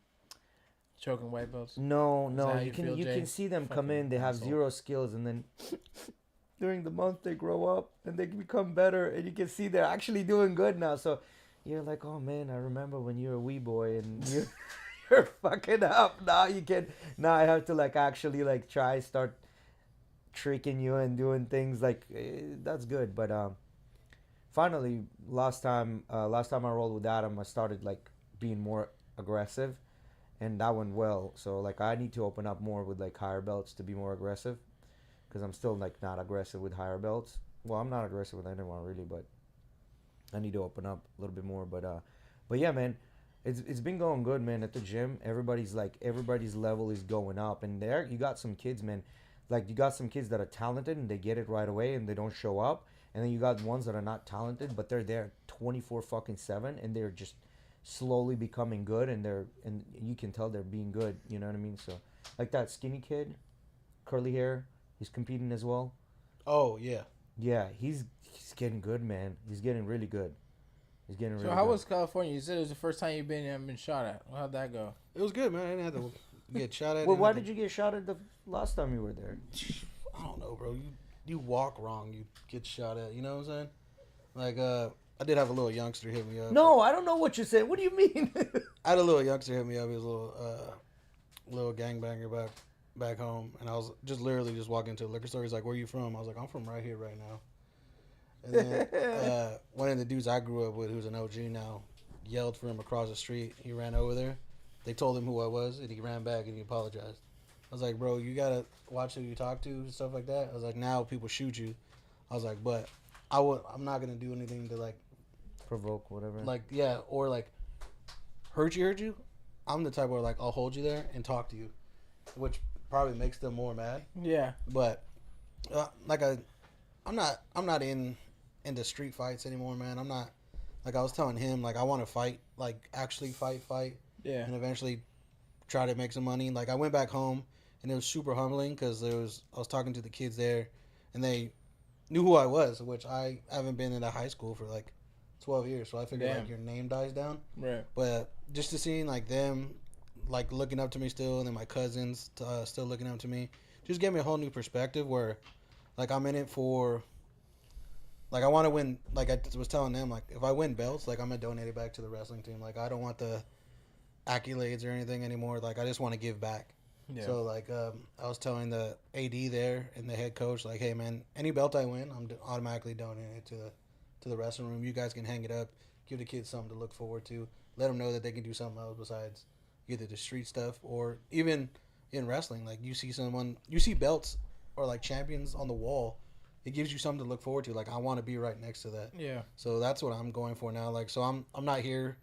Choking white belts. No, Is that how you you can feel, Jay? can see them come Fucking in. They have asshole. 0 skills, and then during the month they grow up and they become better, and you can see they're actually doing good now. So you're like, oh man, I remember when you were a wee boy and you're fucking up. Now I have to like actually like start tricking you and doing things like that's good. But finally, last time I rolled with Adam, I started like being more aggressive, and that went well. So like I need to open up more with like higher belts to be more aggressive, because I'm still like not aggressive with higher belts. Well, I'm not aggressive with anyone really, but I need to open up a little bit more. But yeah, man, it's been going good, man. At the gym, everybody's level is going up, and there you got some kids, man. Like you got some kids that are talented and they get it right away and they don't show up, and then you got ones that are not talented but they're there 24/7 and they're just slowly becoming good, and you can tell they're being good. You know what I mean? So like that skinny kid, curly hair. He's competing as well. Oh yeah. Yeah, he's getting good, man. He's getting really good. He's getting really So how good. was California? You said it was the first time you've been shot at. How'd that go? It was good, man. I didn't have to get shot at. Well, why did you get shot at the last time you were there? I don't know, bro. You walk wrong, you get shot at. You know what I'm saying? Like, I did have a little youngster hit me up. No, I don't know what you said. What do you mean? I had a little youngster hit me up. He was a little gangbanger back home, and I was just literally just walking into a liquor store. He's like, "Where you from?" I was like, "I'm from right here, right now." And then one of the dudes I grew up with, who's an OG now, yelled for him across the street. He ran over there. They told him who I was, and he ran back and he apologized. I was like, "Bro, you gotta watch who you talk to and stuff like that." I was like, "Now people shoot you." I was like, "But I'm not gonna do anything to like Provoke, whatever. or like hurt you. I'm the type where like I'll hold you there and talk to you, which probably makes them more mad. Yeah. But I'm not into street fights anymore, man. I'm not, like I was telling him, like I want to fight, like actually fight, Yeah. and eventually try to make some money. Like I went back home and it was super humbling because I was talking to the kids there, and they knew who I was, which I haven't been in a high school for like 12 years, so I figured Damn. like your name dies down. Right. But just to see like them like looking up to me still, and then my cousins still looking up to me, just gave me a whole new perspective where like I'm in it for, like I want to win. Like I was telling them, like if I win belts, like I'm gonna donate it back to the wrestling team. Like I don't want the accolades or anything anymore. Like I just want to give back. Yeah. So like I was telling the AD there and the head coach, like, hey man, any belt I win, I'm automatically donating it to the wrestling room. You guys can hang it up, give the kids something to look forward to, let them know that they can do something else besides either the street stuff or even in wrestling. Like you see belts or like champions on the wall, it gives you something to look forward to. Like I want to be right next to that. Yeah. So that's what I'm going for now. Like so I'm not here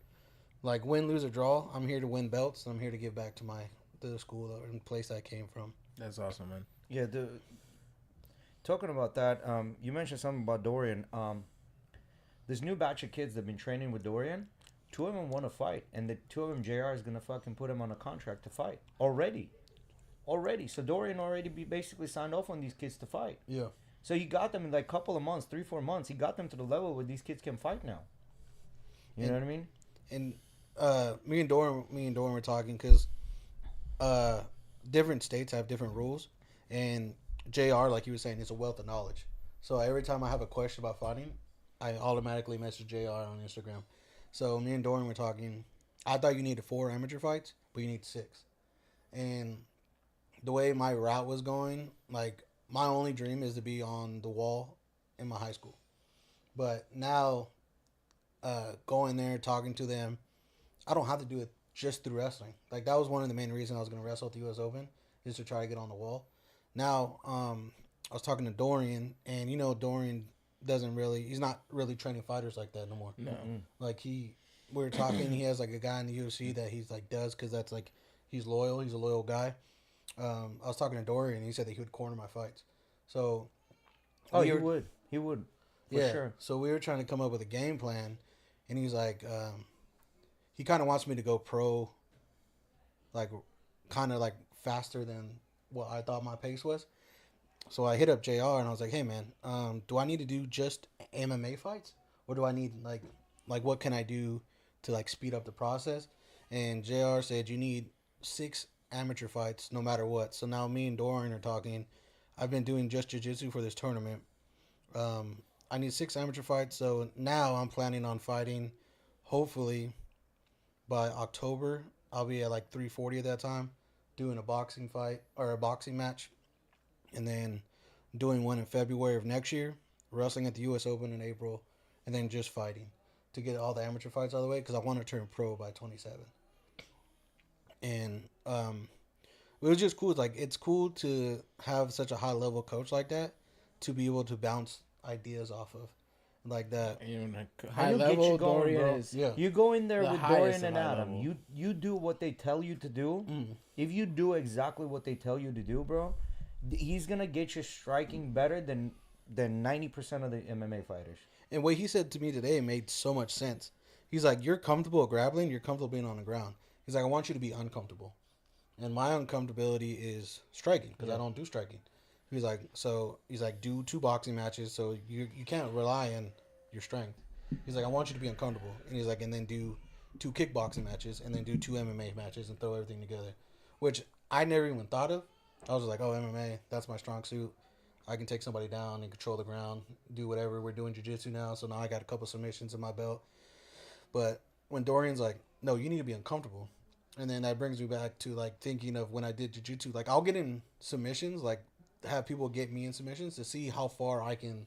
like win, lose or draw. I'm here to win belts, and I'm here to give back to the school and place I came from. That's awesome, man. Yeah, talking about that, you mentioned something about Dorian. This new batch of kids that have been training with Dorian, 2 of them want to fight, and the 2 of them, JR is gonna fucking put him on a contract to fight already. So Dorian already basically signed off on these kids to fight. Yeah. So he got them in like a couple of months, 3-4 months. He got them to the level where these kids can fight now. You know what I mean? And me and Doran were talking because different states have different rules, and JR, like you were saying, is a wealth of knowledge. So every time I have a question about fighting, I automatically message JR on Instagram. So me and Doran were talking. I thought you needed 4 amateur fights, but you need 6. And the way my route was going, like my only dream is to be on the wall in my high school. But now, going there, talking to them, I don't have to do it just through wrestling. Like that was one of the main reasons I was going to wrestle at the U.S. Open, is to try to get on the wall. Now, I was talking to Dorian, and you know Dorian he's not really training fighters like that no more. No. Like we were talking, he has like a guy in the UFC that he's like does because that's like he's loyal. He's a loyal guy. I was talking to Dorian, and he said that he would corner my fights. So, He would. For sure. So we were trying to come up with a game plan, and he's like, he kind of wants me to go pro, like, kind of like faster than what I thought my pace was. So I hit up JR, and I was like, hey man, do I need to do just MMA fights, or do I need like what can I do to like speed up the process? And JR said you need 6 amateur fights no matter what. So now me and Dorian are talking. I've been doing just jiu-jitsu for this tournament. I need 6 amateur fights. So now I'm planning on fighting, hopefully by October. I'll be at like 340 at that time, doing a boxing fight or a boxing match, and then doing one in February of next year, wrestling at the U.S. Open in April, and then just fighting to get all the amateur fights out of the way because I want to turn pro by 27. And it was just cool. It's cool to have such a high level coach like that to be able to bounce ideas off of, like that. High he'll get level you going, Dorian bro. is. Yeah. You go in there The with highest Dorian of and high Adam. level. You do what they tell you to do. Mm. If you do exactly what they tell you to do, bro, he's gonna get you striking better than 90% of the MMA fighters. And what he said to me today made so much sense. He's like, you're comfortable grappling, you're comfortable being on the ground. He's like, I want you to be uncomfortable. And my uncomfortability is striking because I don't do striking. He's like, do 2 boxing matches. So you can't rely on your strength. He's like, I want you to be uncomfortable. And he's like, and then do 2 kickboxing matches, and then do 2 MMA matches, and throw everything together. Which I never even thought of. I was just like, oh, MMA, that's my strong suit. I can take somebody down and control the ground, do whatever. We're doing jiu-jitsu now, so now I got a couple submissions in my belt. But when Dorian's like, no, you need to be uncomfortable. And then that brings me back to like thinking of when I did jiu-jitsu. Like I'll get in submissions, like have people get me in submissions to see how far I can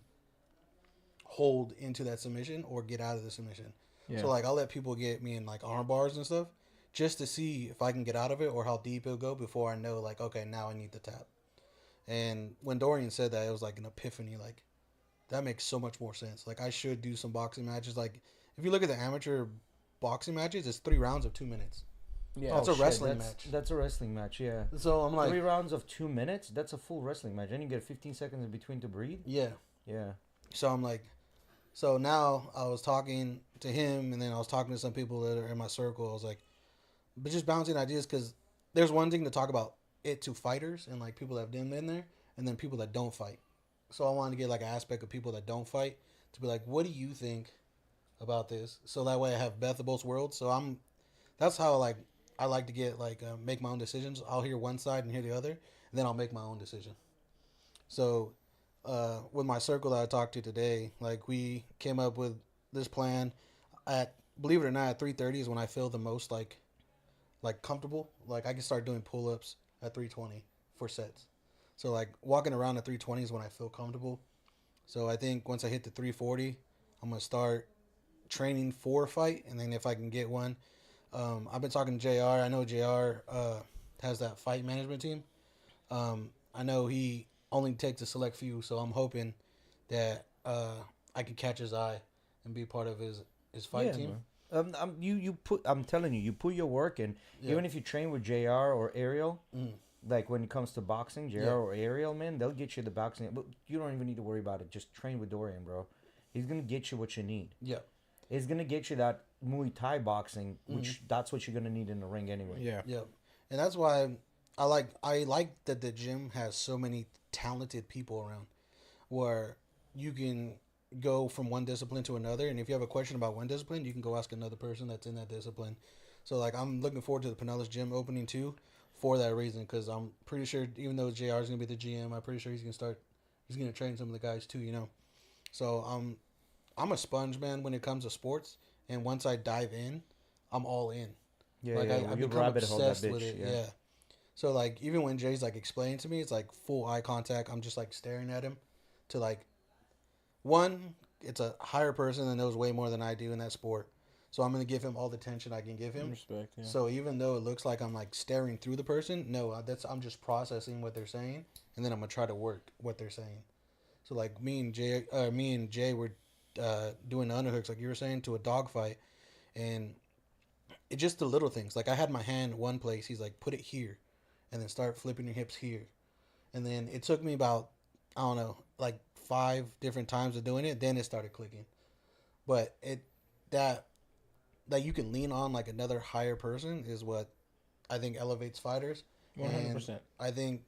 hold into that submission or get out of the submission. Yeah. So like I'll let people get me in like arm bars and stuff just to see if I can get out of it or how deep it'll go before I know like, okay, now I need to tap. And when Dorian said that, it was like an epiphany. Like that makes so much more sense. Like I should do some boxing matches. Like if you look at the amateur boxing matches, it's 3 rounds of 2 minutes. Yeah. That's a wrestling match. That's a wrestling match, yeah. So I'm like, 3 rounds of 2 minutes? That's a full wrestling match. Then you get 15 seconds in between to breathe? yeah. Yeah. So I'm like, so now I was talking to him, and then I was talking to some people that are in my circle. I was like, but just bouncing ideas, because there's one thing to talk about it to fighters and like people that have been in there, and then people that don't fight. So I wanted to get like an aspect of people that don't fight to be like, what do you think about this? So that way I have Beth of both worlds. So that's how like I like to get like make my own decisions. I'll hear one side and hear the other, and then I'll make my own decision. So with my circle that I talked to today, like we came up with this plan at, believe it or not, at 3:30 is when I feel the most like comfortable. Like I can start doing pull-ups at 3:20 for sets. So like walking around at 3:20 is when I feel comfortable. So I think once I hit the 3:40, I'm gonna start training for a fight, and then if I can get one, I've been talking to JR. I know JR has that fight management team. I know he only takes a select few, so I'm hoping that I can catch his eye and be part of his fight team. I'm telling you, you put your work in. Yeah. Even if you train with JR or Ariel, Mm. like when it comes to boxing, JR or Ariel, man, they'll get you the boxing. But you don't even need to worry about it. Just train with Dorian, bro. He's gonna get you what you need. Yeah. He's gonna get you that Muay Thai boxing, which that's what you're gonna need in the ring anyway. Yeah. Yeah, and that's why I like that the gym has so many talented people around, where you can go from one discipline to another, and if you have a question about one discipline, you can go ask another person that's in that discipline. So like I'm looking forward to the Pinellas gym opening too, for that reason, because I'm pretty sure even though JR is gonna be the GM, I'm pretty sure he's gonna train some of the guys too, you know. So I'm a sponge, man, when it comes to sports, and once I dive in, I'm all in. Yeah, Like yeah. I've You become rabbit hole that obsessed with bitch. it. Yeah. Yeah. So like even when Jay's like explaining to me, it's like full eye contact. I'm just like staring at him, to like, one, it's a higher person that knows way more than I do in that sport. So I'm gonna give him all the attention I can give him. Respect. Yeah. So even though it looks like I'm like staring through the person, no, I'm just processing what they're saying, and then I'm gonna try to work what they're saying. So like me and Jay were doing the underhooks, like you were saying, to a dog fight, and it's just the little things. Like I had my hand one place, he's like, put it here, and then start flipping your hips here, and then it took me about, I don't know, like 5 different times of doing it. Then it started clicking, but that you can lean on like another higher person is what I think elevates fighters. 100%. And I think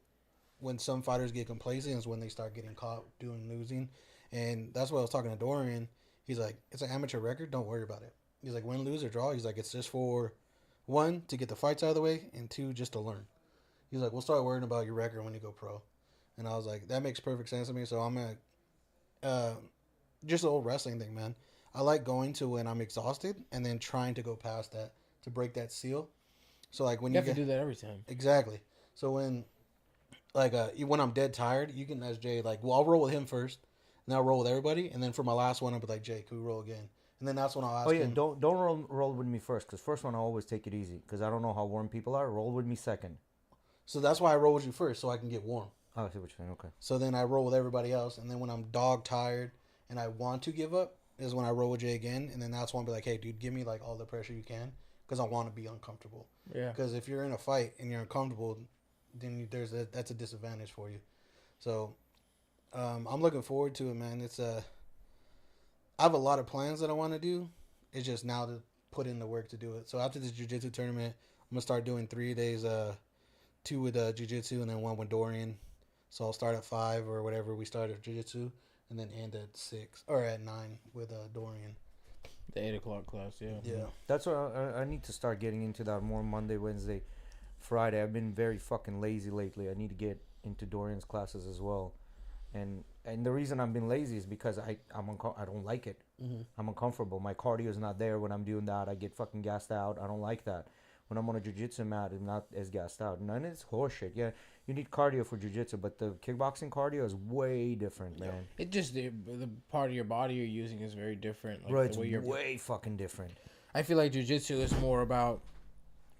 when some fighters get complacent is when they start getting caught doing losing. And that's what I was talking to Dorian. He's like, it's an amateur record. Don't worry about it. He's like, win, lose, or draw. He's like, it's just for, 1, to get the fights out of the way, and 2, just to learn. He's like, we'll start worrying about your record when you go pro. And I was like, that makes perfect sense to me. So I'm going to, just the old wrestling thing, man. I like going to when I'm exhausted and then trying to go past that to break that seal. So like when You have to do that every time. Exactly. So when, like, when I'm dead tired, you can ask Jay, like, well, I'll roll with him first, and then I'll roll with everybody, and then for my last one, I'll be like, Jay, can we roll again? And then that's when I'll ask him. Don't roll with me first, because first one I always take it easy, because I don't know how warm people are. Roll with me second. So that's why I roll with you first, so I can get warm. Oh, I see what you're saying. Okay. So then I roll with everybody else, and then when I'm dog tired and I want to give up is when I roll with Jay again, and then that's when I'll be like, hey, dude, give me like all the pressure you can, because I want to be uncomfortable. Yeah. Because if you're in a fight and you're uncomfortable, then that's a disadvantage for you. So I'm looking forward to it, man. I have a lot of plans that I want to do. It's just now to put in the work to do it. So after this jiu-jitsu tournament, I'm gonna start doing 3 days, 2 with jiu-jitsu and then 1 with Dorian. So I'll start at 5 or whatever we start at jiu-jitsu, and then end at 6 or at 9 with Dorian. The 8 o'clock class. Yeah. Yeah. That's what I need to start getting into that more Monday, Wednesday, Friday. I've been very fucking lazy lately. I need to get into Dorian's classes as well. And the reason I've been lazy is because I don't like it. Mm-hmm. I'm uncomfortable. My cardio is not there when I'm doing that. I get fucking gassed out. I don't like that. When I'm on a jiu-jitsu mat, I'm not as gassed out. And it's horseshit. Yeah, you need cardio for jiu-jitsu, but the kickboxing cardio is way different, man. It just the part of your body you're using is very different. Like Bro, the it's way you're. way fucking different. I feel like jujitsu is more about,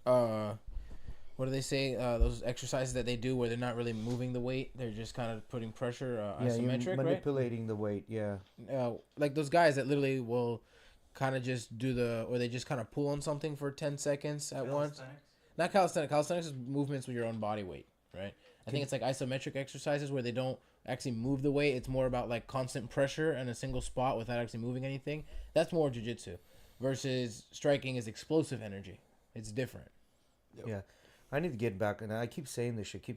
what do they say? Those exercises that they do where they're not really moving the weight; they're just kind of putting pressure, Yeah, isometric, you're right? manipulating the weight. Yeah. Like those guys that literally will kind of just do or they just kind of pull on something for 10 seconds at once. Calisthenics? Not calisthenics. Calisthenics is movements with your own body weight, right? I think it's like isometric exercises where they don't actually move the weight. It's more about like constant pressure in a single spot without actually moving anything. That's more jiu-jitsu versus striking is explosive energy. It's different. Yeah, I need to get back, and I keep saying this shit,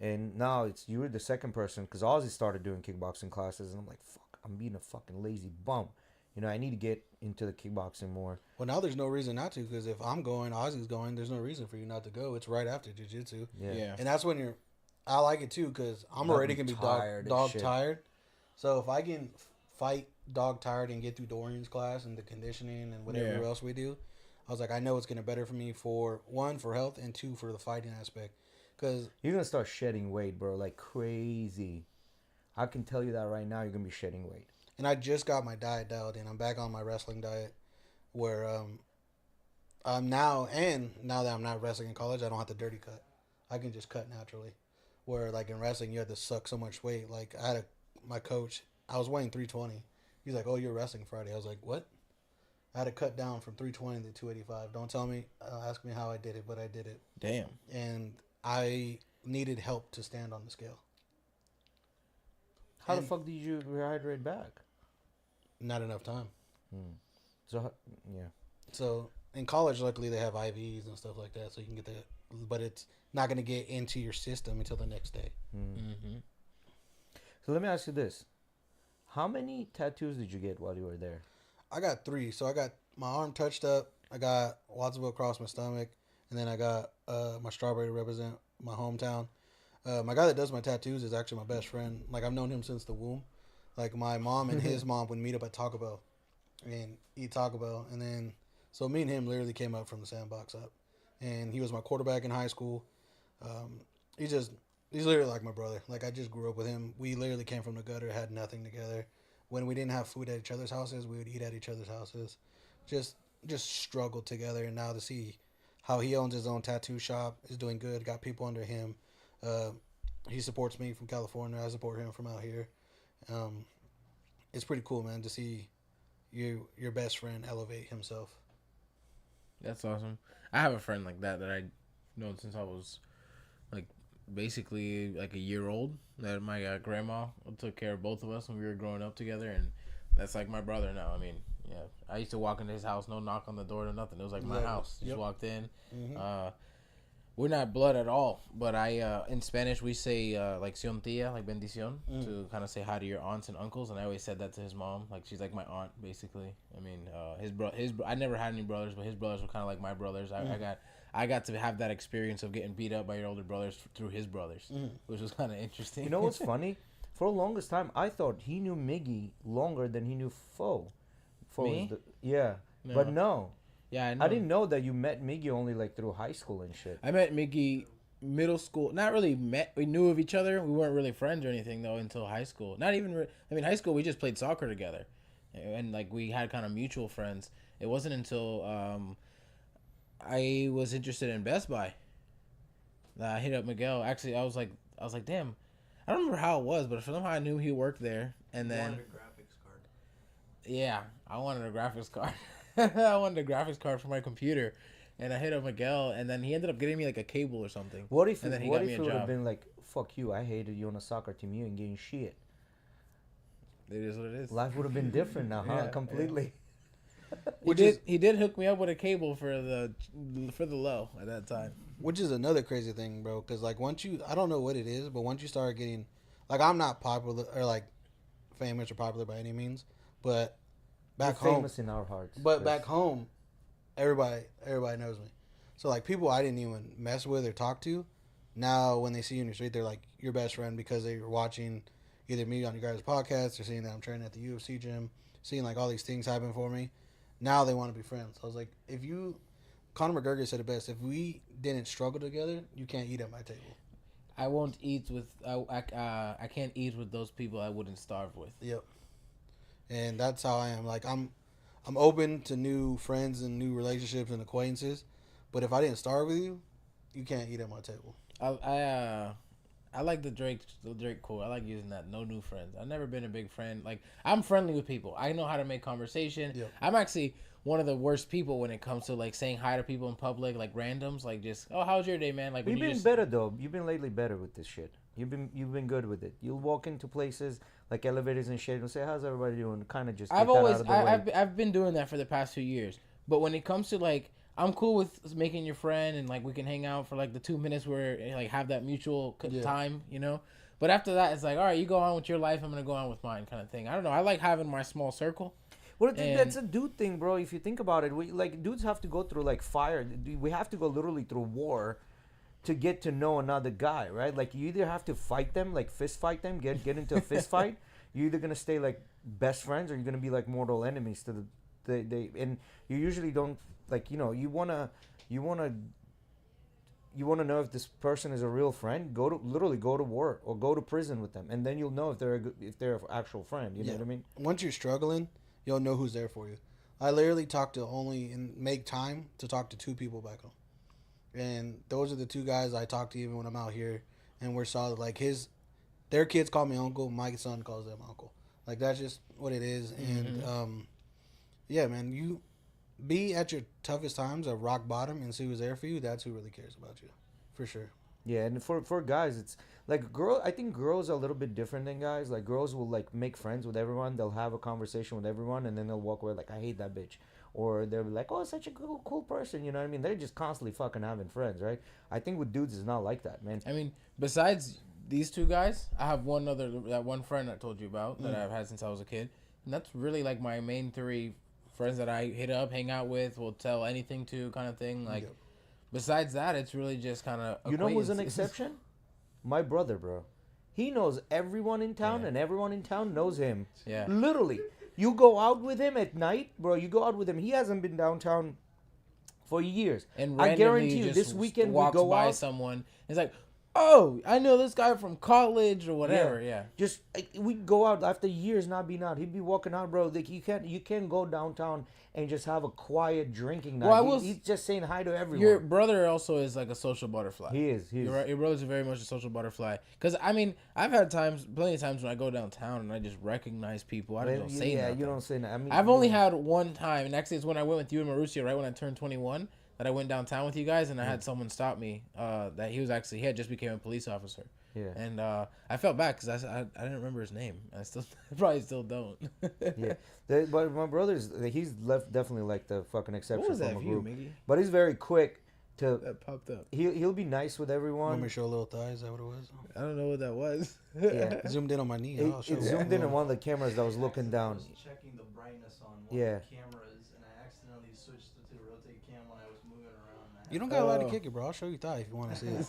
and now you're the second person because Ozzy started doing kickboxing classes, and I'm like, fuck, I'm being a fucking lazy bum. You know, I need to get into the kickboxing more. Well, now there's no reason not to, because if I'm going, Ozzy's going, there's no reason for you not to go. It's right after jiu-jitsu. Yeah. And that's when I like it too, because I'm already going to be dog tired. So if I can fight dog tired and get through Dorian's class and the conditioning and whatever else we do, I was like, I know it's going to better for me for, 1, for health, and 2, for the fighting aspect. Because you're going to start shedding weight, bro, like crazy. I can tell you that right now, you're going to be shedding weight. And I just got my diet dialed in. I'm back on my wrestling diet where I'm now that I'm not wrestling in college, I don't have to dirty cut. I can just cut naturally. Where like in wrestling, you have to suck so much weight. Like my coach, I was weighing 320. He's like, "Oh, you're wrestling Friday." I was like, "What?" I had to cut down from 320 to 285. Don't tell me, ask me how I did it, but I did it. Damn. And I needed help to stand on the scale. How the fuck did you rehydrate back? Not enough time. So, yeah. So in college, luckily they have IVs and stuff like that, so you can get that. But it's not going to get into your system until the next day. Mm-hmm. So let me ask you this: how many tattoos did you get while you were there? I got 3. So I got my arm touched up. I got Watsonville across my stomach, and then I got my strawberry to represent my hometown. My guy that does my tattoos is actually my best friend. Like I've known him since the womb. Like my mom and his mom would meet up at Taco Bell and eat Taco Bell, and then so me and him literally came up from the sandbox up, and he was my quarterback in high school. He's literally like my brother. Like I just grew up with him. We literally came from the gutter, had nothing together. When we didn't have food at each other's houses, we would eat at each other's houses. Just struggled together, and now to see how he owns his own tattoo shop, is doing good, got people under him. He supports me from California. I support him from out here. It's pretty cool, man, to see your best friend elevate himself. That's awesome. I have a friend like that I known since I was like basically like a year old. That my grandma took care of both of us when we were growing up together, and that's like my brother now. I mean, yeah, I used to walk into his house, no knock on the door, no nothing. It was like my house. Just walked in. Mm-hmm. We're not blood at all, but I in Spanish we say like "sion tía," like bendición, to kind of say hi to your aunts and uncles, and I always said that to his mom, like she's like my aunt basically. I mean, I never had any brothers, but his brothers were kind of like my brothers. I got to have that experience of getting beat up by your older brothers through his brothers, which was kind of interesting. You know what's funny? For the longest time, I thought he knew Miggy longer than he knew Fo. Me? Yeah, No. but no. Yeah, I know. I didn't know that you met Miggy only like through high school and shit. I met Mickey middle school. Not really met. We knew of each other. We weren't really friends or anything though until high school. Not even. I mean, high school we just played soccer together, and like we had kind of mutual friends. It wasn't until I was interested in Best Buy that I hit up Miguel. Actually, I was like, damn. I don't remember how it was, but somehow I knew he worked there. And then, Wanted a graphics card. yeah, I wanted a graphics card. I wanted a graphics card for my computer, and I hit up Miguel, and then he ended up getting me like a cable or something. What if And then he what got if me a it would have job. been like, fuck you, I hated you on a soccer team, you ain't getting shit. It is what it is. Life would have been different now, huh? Yeah, Completely. He did hook me up with a cable for the low at that time. Which is another crazy thing, bro. Because like I don't know what it is, but once you start getting, like, I'm not popular or like famous or popular by any means, but back You're home, famous in our hearts. but Chris. back home, everybody knows me. So like people I didn't even mess with or talk to, now when they see you in the street, they're like your best friend because they were watching either me on your guys' podcast or seeing that I'm training at the UFC gym, seeing like all these things happen for me. Now they want to be friends. I was like, Conor McGregor said it best. If we didn't struggle together, you can't eat at my table. I won't eat with. I can't eat with those people I wouldn't starve with. Yep. And that's how I am. Like I'm open to new friends and new relationships and acquaintances, but if I didn't starve with you, you can't eat at my table. I like the Drake quote. I like using that. No new friends. I've never been a big friend. Like, I'm friendly with people. I know how to make conversation. Yep. I'm actually one of the worst people when it comes to like saying hi to people in public, like randoms, like just, oh, how's your day, man? Like, You've been better though. You've been lately better with this shit. You've been good with it. You'll walk into places like elevators and shit and say, "How's everybody doing?" Kind of just. I've been doing that for the past few years. But when it comes to like, I'm cool with making your friend and like we can hang out for like the 2 minutes where like have that mutual time, you know. But after that, it's like, all right, you go on with your life, I'm gonna go on with mine, kind of thing. I don't know. I like having my small circle. Well, that's a dude thing, bro. If you think about it, dudes have to go through like fire. We have to go literally through war to get to know another guy, right? Like you either have to fight them, like fist fight them, get into a fist fight. You're either gonna stay like best friends or you're gonna be like mortal enemies to and you usually don't like, you know, you wanna know if this person is a real friend. Go to war or go to prison with them, and then you'll know if they're an actual friend. You know what I mean? Once you're struggling, you'll know who's there for you. I literally make time to talk to 2 people back home, and those are the 2 guys I talk to even when I'm out here, and we're solid. Like their kids call me uncle, my son calls them uncle. Like that's just what it is, and yeah, man, you be at your toughest times at rock bottom and see who's there for you. That's who really cares about you, for sure. Yeah, and for guys, it's like I think girls are a little bit different than guys. Like girls will like make friends with everyone. They'll have a conversation with everyone, and then they'll walk away like, I hate that bitch, or they'll be like, oh, such a cool person. You know what I mean? They're just constantly fucking having friends, right? I think with dudes, it's not like that, man. I mean, besides these 2 guys, I have that one friend I told you about that I've had since I was a kid, and that's really like my main 3 friends that I hit up, hang out with, will tell anything to, kind of thing. Like, besides that, it's really just kind of. You know who's an exception? My brother, bro. He knows everyone in town, and everyone in town knows him. Yeah. Literally, you go out with him at night, bro. You go out with him. He hasn't been downtown for years. And I guarantee you, this weekend walks we go by out. Someone. It's like, oh, I know this guy from college or whatever. Yeah. Just we go out after years not being out. He'd be walking out, bro. Like you can't go downtown and just have a quiet drinking night. Well, He's just saying hi to everyone. Your brother also is like a social butterfly. He is. Your brother's very much a social butterfly. Because I mean, I've had plenty of times when I go downtown and I just recognize people. I don't say nothing. You don't say that. I mean, I've only had one time, and actually it's when I went with you and Mauricio, right when I turned 21. That I went downtown with you guys, and I had someone stop me. That he had just became a police officer. Yeah. And I felt bad because I didn't remember his name. I probably still don't. Yeah. But my brother's he's definitely like the fucking exception What was that from a view, group. Miggy? But he's very quick to. That popped up. He'll be nice with everyone. Want me to show little thighs? Is that what it was? I don't know what that was. Yeah. Zoomed in on my knee. It zoomed in on one of the cameras that was looking down. I was checking the brightness on one Yeah. of the cameras, and I accidentally switched it to the rotate cam when I was moving around. You don't got a lot to kick it, bro. I'll show you thigh if you want to see it.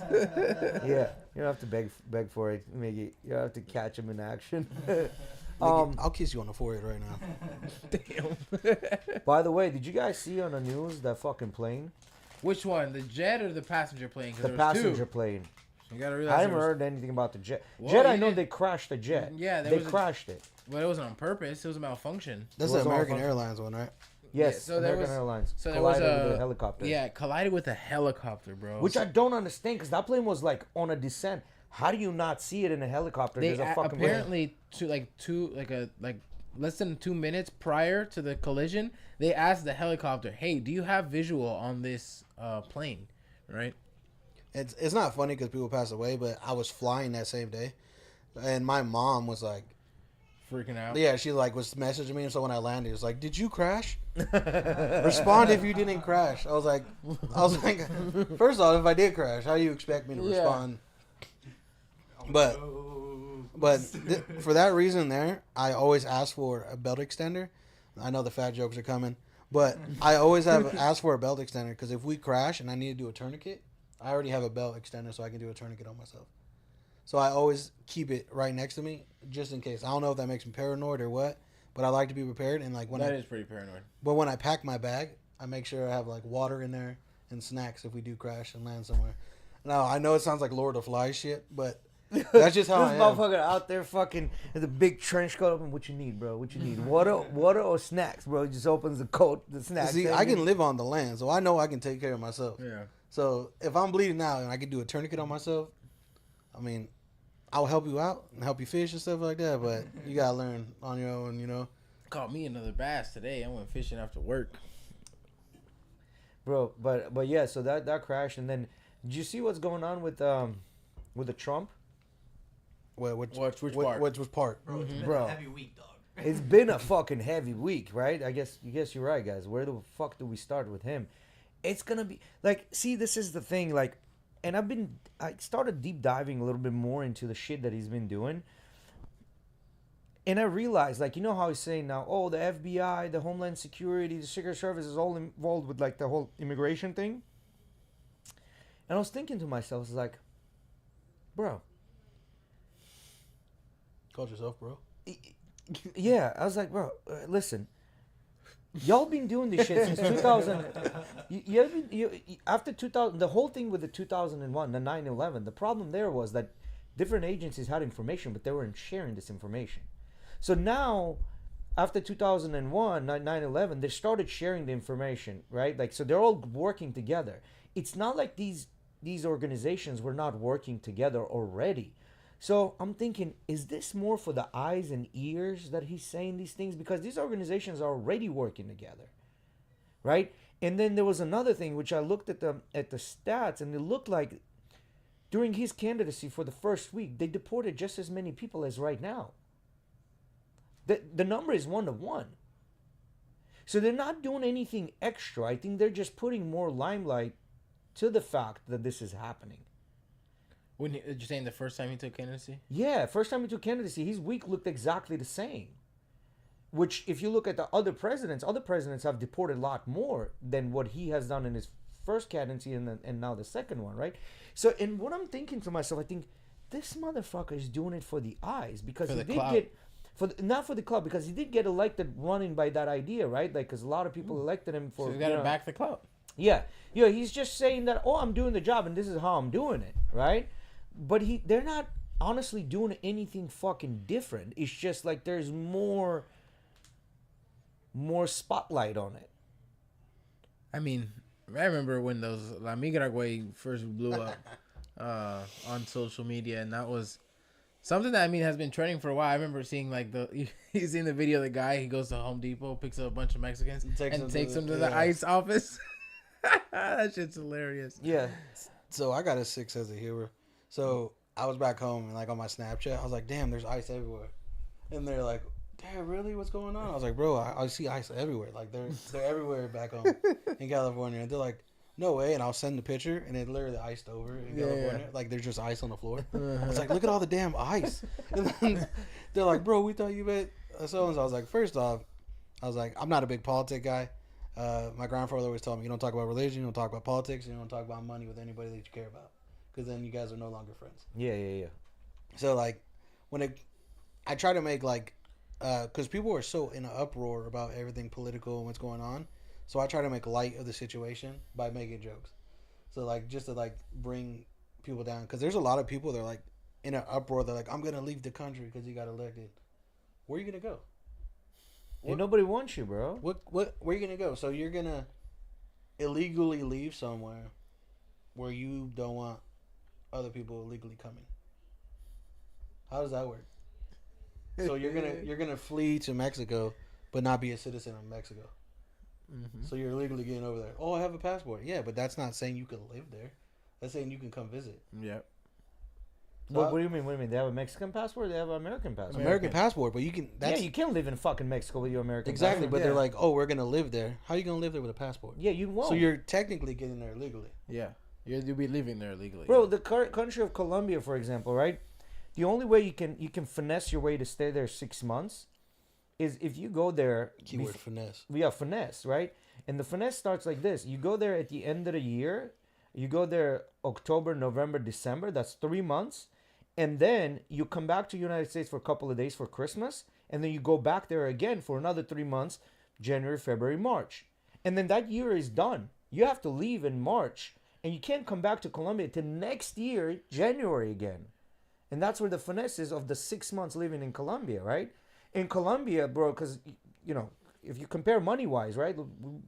Yeah, you don't have to beg for it, Miggy. You have to catch him in action. I'll kiss you on the forehead right now. Damn. By the way, did you guys see on the news that fucking plane? Which one, the jet or the passenger plane? 'Cause The there was passenger 2. plane. You gotta realize. I haven't heard anything about the jet. Well, Jet, you I know didn't- they crashed the jet. Yeah, they crashed it. Well, it wasn't on purpose. It was a malfunction. That's It was the all American fun. Airlines one, right? Yes, Yeah, so there American was- Airlines. So there was collided with a helicopter. Yeah, collided with a helicopter, bro. Which I don't understand because that plane was like on a descent. How do you not see it in a helicopter? They There's a fucking apparently less than 2 minutes prior to the collision, they asked the helicopter, "Hey, do you have visual on this plane?" Right? It's not funny because people pass away, but I was flying that same day, and my mom was like, Freaking out. yeah, she like was messaging me, and so when I landed, it was like, "Did you crash?" Respond if you didn't crash. I was like, first off, if I did crash, how do you expect me to Yeah. respond? But for that reason there, I always ask for a belt extender. I know the fat jokes are coming, but I always have asked for a belt extender because if we crash and I need to do a tourniquet, I already have a belt extender so I can do a tourniquet on myself. So I always keep it right next to me just in case. I don't know if that makes me paranoid or what, but I like to be prepared. And like That is pretty paranoid. But when I pack my bag, I make sure I have like water in there and snacks if we do crash and land somewhere. Now I know it sounds like Lord of the Flies shit, but that's just how I This am. motherfucker out there fucking with a big trench coat open. What you need, bro? What you need? Water or snacks, bro? He just opens the coat, the snacks. See, I can live on the land, so I know I can take care of myself. Yeah. So if I'm bleeding out and I can do a tourniquet on myself, I mean, I'll help you out and help you fish and stuff like that. But you gotta learn on your own, you know. Caught me another bass today. I went fishing after work. bro. But yeah, so that crash, and then did you see what's going on with the Trump? Well, which Which part? Which was part? Bro, it's been Bro. a heavy week, dog. It's been a fucking heavy week, right? I guess you're right, guys. Where the fuck do we start with him? It's gonna be like, see, this is the thing, like, and I started deep diving a little bit more into the shit that he's been doing, and I realized, like, you know how he's saying now, oh, the FBI, the Homeland Security, the Secret Service is all involved with like the whole immigration thing, and I was thinking to myself, I was like, bro. Called yourself, bro. Yeah, I was like, bro, listen, y'all been doing this shit since 2000. After 2000, the whole thing with the 2001, the 9/11. The problem there was that different agencies had information, but they weren't sharing this information. So now, after 2001, 9/11, they started sharing the information, right? Like, so they're all working together. It's not like these organizations were not working together already. So I'm thinking, is this more for the eyes and ears that he's saying these things? Because these organizations are already working together, right? And then there was another thing which I looked at the stats, and it looked like during his candidacy for the first week, they deported just as many people as right now. The number is 1-to-1. So they're not doing anything extra. I think they're just putting more limelight to the fact that this is happening. When you're saying the first time he took candidacy? Yeah, first time he took candidacy, his week looked exactly the same. Which, if you look at the other presidents have deported a lot more than what he has done in his first candidacy and now the second one, right? So, and what I'm thinking to myself, I think this motherfucker is doing it for the eyes because For he the did clout. get not for the club, because he did get elected running by that idea, right? Like, because a lot of people elected him for. So he's got to back the clout. Yeah, he's just saying that, oh, I'm doing the job and this is how I'm doing it, right? But they're not honestly doing anything fucking different. It's just like there's more spotlight on it. I mean, I remember when those La Migragüey first blew up on social media, and that was something that, I mean, has been trending for a while. I remember seeing like you seen the video of the guy, he goes to Home Depot, picks up a bunch of Mexicans, and takes them to the ICE office. That shit's hilarious. Yeah. So I got a 6 as a hero. So I was back home and like on my Snapchat, I was like, damn, there's ice everywhere. And they're like, damn, really? What's going on? I was like, bro, I see ice everywhere. Like they're everywhere back home in California. And they're like, no way. And I'll send the picture and it literally iced over in California. Like there's just ice on the floor. I was like, look at all the damn ice. And then they're like, bro, we thought you meant so-and-so. I was like, first off, I'm not a big politic guy. My grandfather always told me, you don't talk about religion, you don't talk about politics, you don't talk about money with anybody that you care about. Because then you guys are no longer friends. Yeah. So, like, I try to make, like, because people are so in an uproar about everything political and what's going on. So I try to make light of the situation by making jokes. So, like, just to, like, bring people down. Because there's a lot of people that are, like, in an uproar. They're like, I'm going to leave the country because you got elected. Where are you going to go? Ain't nobody wants you, bro. Where are you going to go? So you're going to illegally leave somewhere where you don't want other people illegally coming. How does that work? So you're gonna flee to Mexico, but not be a citizen of Mexico. Mm-hmm. So you're illegally getting over there. Oh, I have a passport. Yeah, but that's not saying you can live there. That's saying you can come visit. Yep. What do you mean? What do you mean? They have a Mexican passport? Or they have an American passport? American passport, but you can. Yeah, you can't live in fucking Mexico with your American exactly. passport. But they're Yeah. like, oh, we're gonna live there. How are you gonna live there with a passport? Yeah, you won't. So you're technically getting there legally. Yeah, you'll be living there legally. Bro, the country of Colombia, for example, right? The only way you can finesse your way to stay there 6 months is if you go there. Keyword finesse. We have finesse, right? And the finesse starts like this: you go there at the end of the year. You go there October, November, December. That's 3 months, and then you come back to the United States for a couple of days for Christmas, and then you go back there again for another 3 months, January, February, March, and then that year is done. You have to leave in March, and you can't come back to Colombia till next year, January again. And that's where the finesse is of the 6 months living in Colombia, right? In Colombia, bro, because, you know, if you compare money-wise, right,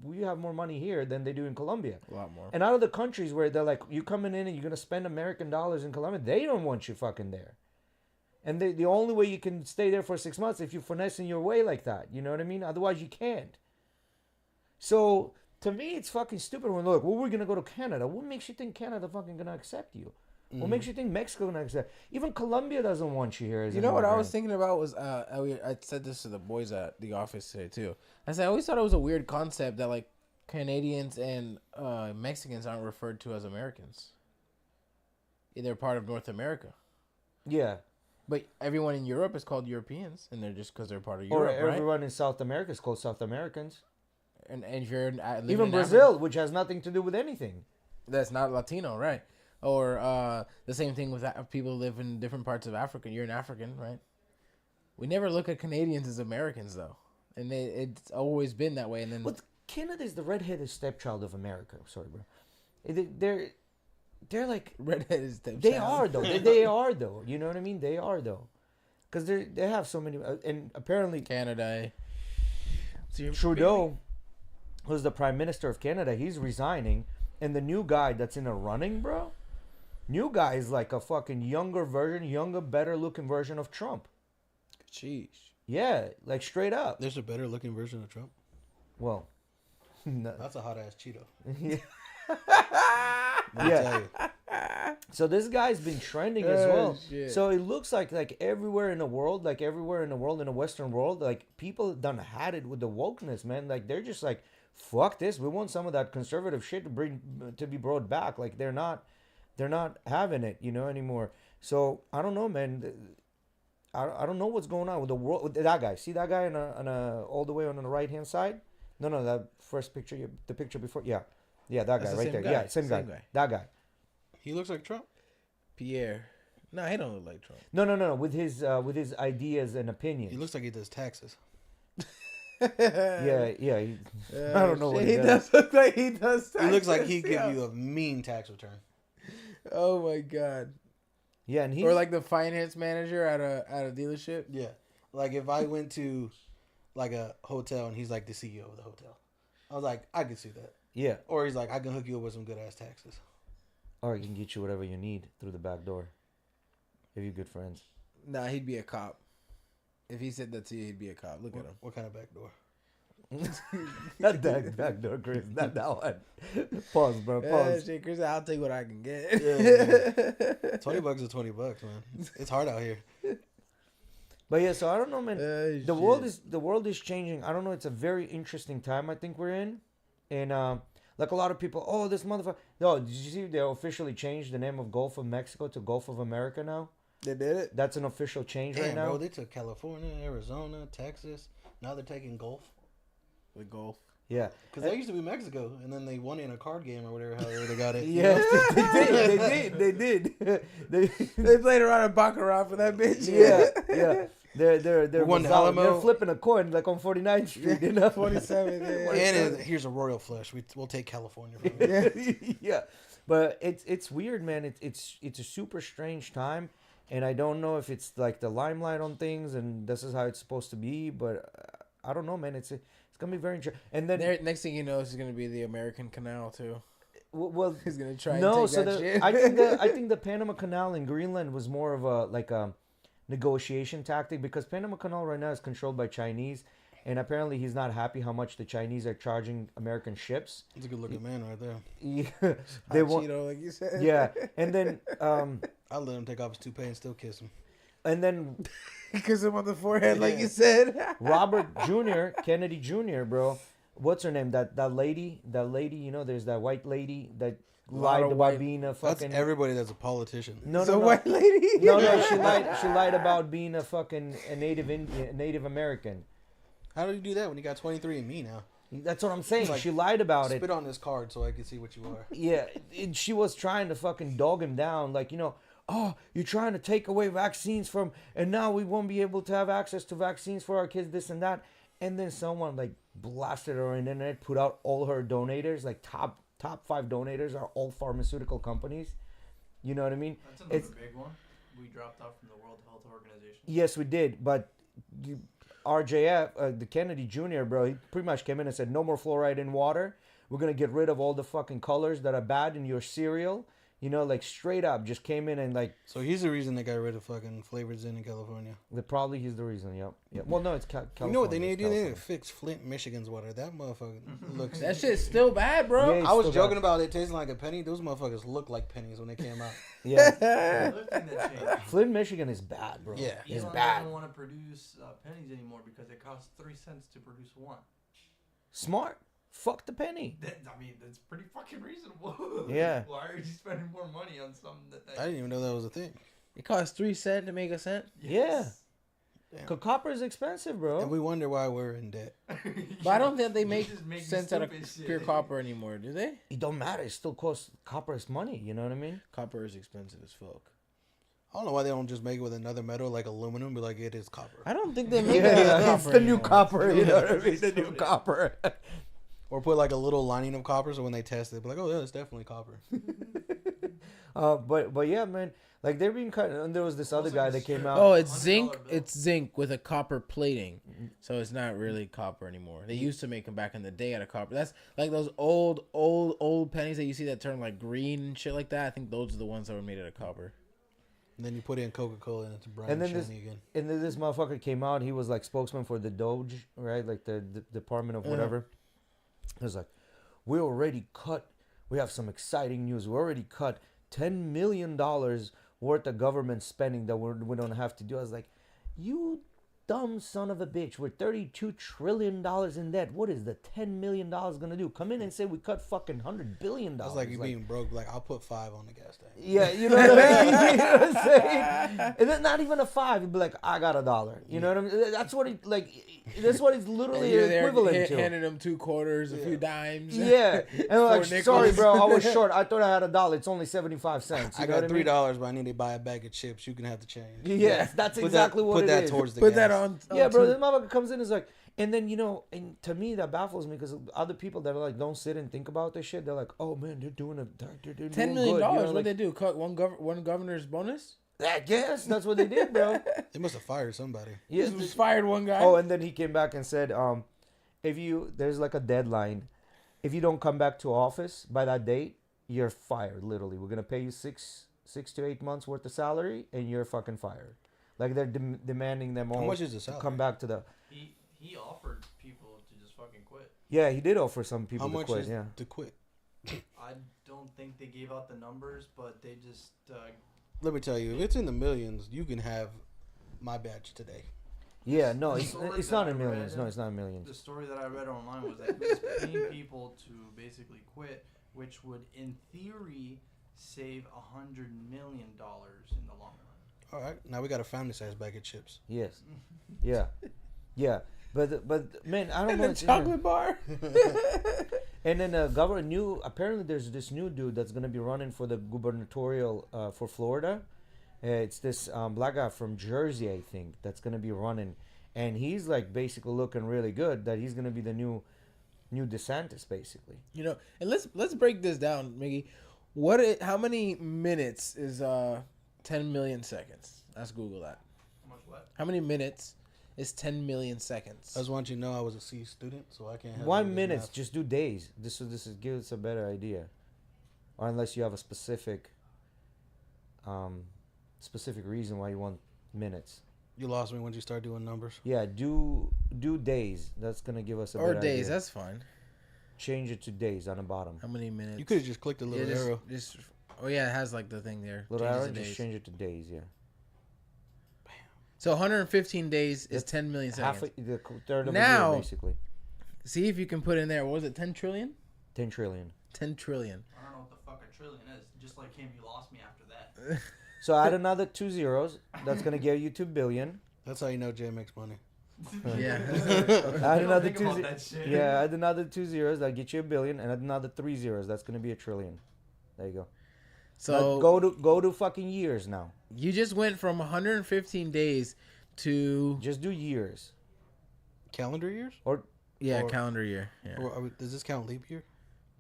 we have more money here than they do in Colombia. A lot more. And out of the countries where they're like, you coming in and you're going to spend American dollars in Colombia, they don't want you fucking there. And the only way you can stay there for 6 months if you're finessing your way like that. You know what I mean? Otherwise, you can't. So, to me, it's fucking stupid when they're like, well, we're going to go to Canada. What makes you think Canada fucking going to accept you? What makes you think Mexico going to accept? Even Colombia doesn't want you here. As You know what I was thinking about was I said this to the boys at the office today too. I said I always thought it was a weird concept that like Canadians and Mexicans aren't referred to as Americans. They're part of North America. Yeah. But everyone in Europe is called Europeans, and they're just because they're part of Or Europe, right? everyone in South America is called South Americans. And if you're living Even in Brazil, Africa, which has nothing to do with anything. that's not Latino, right? Or the same thing with people who live in different parts of Africa. You're an African, right? We never look at Canadians as Americans, though. And it's always been that way. And then Well, Canada is the redheaded stepchild of America. Sorry, bro. They're like redheaded stepchild. they are though. They are though. You know what I mean? They are though, because they have so many. And apparently Canada. Trudeau, who's the prime minister of Canada, he's resigning, and the new guy that's in a running, bro. New guy is like a fucking younger, better looking version of Trump. Sheesh. Yeah, like straight up. There's a better looking version of Trump. Well, no. That's a hot ass Cheeto. Yeah. Let me tell you. So this guy's been trending as well. Shit. So it looks like everywhere in the world, in the Western world, like people done had it with the wokeness, man. Like they're just like, fuck this. We want some of that conservative shit to be brought back. Like they're not having it, anymore. So I don't know, man. I don't know what's going on with the world. With that guy, see that guy on a all the way on the right hand side. No, that first picture, the picture before, yeah, that That's guy the right same there. guy. Yeah, same guy. That guy. He looks like Trump. Pierre. No, he don't look like Trump. No. With his ideas and opinions. He looks like he does taxes. Yeah. I don't know what he does. does look like he does. He looks like he taxes, give you a mean tax return. Oh my god. Yeah, and he's Or like the finance manager at a dealership. Yeah. Like if I went to like a hotel and he's like the CEO of the hotel. I was like, I could see that. yeah. Or he's like, I can hook you up with some good ass taxes. Or he can get you whatever you need through the back door. If you're good friends. Nah, he'd be a cop. If he said that to you, he'd be a cop. Look at him. What kind of back door? Not that back door, Chris. Not that one. Pause, bro. Pause. Shit, Chris, I'll take what I can get. Yeah, $20 is $20, man. It's hard out here. But yeah, so I don't know, man. the shit. world is changing. I don't know. It's a very interesting time I think we're in, and like a lot of people. Oh, this motherfucker. No, did you see they officially changed the name of Gulf of Mexico to Gulf of America now? They did it. That's an official change Damn, right now. bro, they took California, Arizona, Texas. Now they're taking Gulf. The Gulf. Yeah, Because they used to be Mexico, and then they won it in a card game or whatever. However they got it. yeah, they did. They played around in Baccarat for that bitch. Yeah. They're One They're Alamo. flipping a coin like on 49th Street, you know. 47. And here's a royal flush. We'll take California from it. Yeah, but it's weird, man. It's a super strange time, and I don't know if it's like the limelight on things, and this is how it's supposed to be. But I don't know, man. It's gonna be very interesting. And then Next thing you know, it's gonna be the American Canal too. well, He's gonna try. no. and take So that shit. I think the Panama Canal in Greenland was more of a negotiation tactic, because Panama Canal right now is controlled by Chinese, and apparently he's not happy how much the Chinese are charging American ships. He's a good looking man right there. Yeah, Hot they want. Cheeto, like you said. Yeah, and then I I'll let him take off his toupee and still kiss him. And then Kiss him on the forehead, like Yeah. you said. Robert Jr., Kennedy Jr., bro. What's her name? That lady, you know, there's that white lady that lied of about white- being a That's fucking everybody that's a politician. no, It's a no, no. white lady. No, she lied about being a fucking Native American. How did you do that when you got 23andMe now? That's what I'm saying. Like, she lied about it. Spit on this card so I can see what you are. Yeah, she was trying to fucking dog him down, like, you know, oh, you're trying to take away vaccines from, and now we won't be able to have access to vaccines for our kids, this and that. And then someone like blasted her on the internet, put out all her donators, like top 5 donators are all pharmaceutical companies. You know what I mean? That's another It's big one. We dropped out from the World Health Organization. yes, we did, but RJF, the Kennedy Jr., bro, he pretty much came in and said, no more fluoride in water. We're gonna get rid of all the fucking colors that are bad in your cereal. You know, like straight up, just came in and like, So he's the reason they got rid of fucking flavors in California. probably he's the reason. Yep. Yeah. Well, no, it's California. You know what they need it's to do? They need to California. fix Flint, Michigan's water. That motherfucker looks. That shit's still bad, bro. Yeah, it's I was still joking bad. about it tasting like a penny. Those motherfuckers look like pennies when they came out. Yeah. Another thing that changed. Flint, Michigan is bad, bro. Yeah. It's Elon bad. doesn't want to produce pennies anymore because it costs 3 cents to produce one. Smart. Fuck the penny. I mean, that's pretty fucking reasonable. Yeah. Why are you spending more money on something that? I didn't even know that was a thing. It costs 3 cents to make a cent. Yes. Damn. Cause copper is expensive, bro. And we wonder why we're in debt. But I don't think they You make just make sense out of stupid shit. pure copper anymore, do they? It don't matter. It still costs copper is money. You know what I mean? Copper is expensive as fuck. I don't know why they don't just make it with another metal like aluminum, but like it is copper. I don't think they make Yeah, it with it's copper the new anymore. copper. You know what I mean? The new Yeah. copper. Or put like a little lining of copper, so when they test it, be like, oh yeah, it's definitely copper. But yeah, man. Like they're being cut. And there was this other Also guy the that came strip. out. Oh, it's $100 zinc. bill. It's zinc with a copper plating, so it's not really copper anymore. They used to make them back in the day out of copper. That's like those old pennies that you see that turn like green and shit like that. I think those are the ones that were made out of copper. And then you put in Coca-Cola and it's brown And and then shiny again. And then this motherfucker came out. He was like spokesman for the Doge, right? Like the Department of Yeah. whatever. He was like, we have some exciting news. We already cut $10 million worth of government spending that we don't have to do. I was like, you dumb son of a bitch. We're $32 trillion in debt. What is the $10 million going to do? Come in and say we cut fucking $100 billion. That's like you being broke. Like, I'll put 5 on the gas tank. Yeah, you know what I mean? You know what I'm saying? And then not even a 5. He'd be like, I got $1. You know what I mean? That's what it's literally You're there equivalent to. handing them 2 quarters, a few dimes. Yeah. And I'm like, nickels. sorry, bro, I was short. I thought I had $1. It's only 75 cents. You I know got what $3, but I need to buy a bag of chips. You can have the change. Yes, that's exactly what put it that is. towards the Put gas. that on. Yeah, bro, two- this motherfucker comes in and is like, and then, you know, and to me that baffles me because other people that are like, don't sit and think about this shit, they're like, oh man, they're doing $10 doing million. good. You know, What like, they do? Cut one governor's bonus? I guess that's what they did, bro. They must have fired somebody. Yeah. Just was fired one guy. Oh, and then he came back and said, there's like a deadline. If you don't come back to office by that date, you're fired. Literally, we're gonna pay you 6 to 8 months worth of salary, and you're fucking fired. Like they're demanding them all How much is the to salary? come back to the. He offered people to just fucking quit. Yeah, he did offer some people How to much quit. is Yeah. to quit? I don't think they gave out the numbers, but they just Let me tell you, if it's in the millions, you can have my batch today. Yeah, no, The it's story it's that not I in millions. read- No, it's not in millions. the story that I read online was that he was paying people to basically quit, which would, in theory, save $100 million in the long run. All right, now we got a family-sized bag of chips. Yes. Yeah. Yeah. But man, I don't and know. the it's in there. chocolate bar. And then apparently there's this new dude that's gonna be running for the gubernatorial for Florida. It's this black guy from Jersey, I think, that's gonna be running, and he's like basically looking really good. That he's gonna be the new DeSantis, basically. You know, and let's break this down, Miggy. How many minutes is 10 million seconds? Let's Google that. How much what? How many minutes is 10 million seconds? I just want you to know I was a C student, so I can't have 1 any minute, math. just do days. This is give us a better idea, or unless you have a specific reason why you want minutes. You lost me once you start doing numbers. Yeah, do days. That's gonna give us a or better days, idea. that's fine. Change it to days on the bottom. How many minutes? You could have just clicked the little just, arrow. just Oh yeah, it has like the thing there. Little changes arrow, the just days. change it to days. Yeah. So 115 days is That's 10 million seconds. The third of Now- a year, basically. See if you can put in there. What was it? 10 trillion? 10 trillion. 10 trillion. I don't know what the fuck a trillion is. Just like him, you lost me after that. So add another 2 zeros. That's gonna give you 2 billion. That's how you know Jay makes money. Yeah. Add You don't another think 2 about zeros. that shit. Yeah, add another 2 zeros. That'll get you 1 billion, and add another 3 zeros. That's gonna be a trillion. There you go. So Go to fucking years now. you just went from 115 days to Just do years. Calendar years? Or calendar year. Yeah. Or does this count leap year?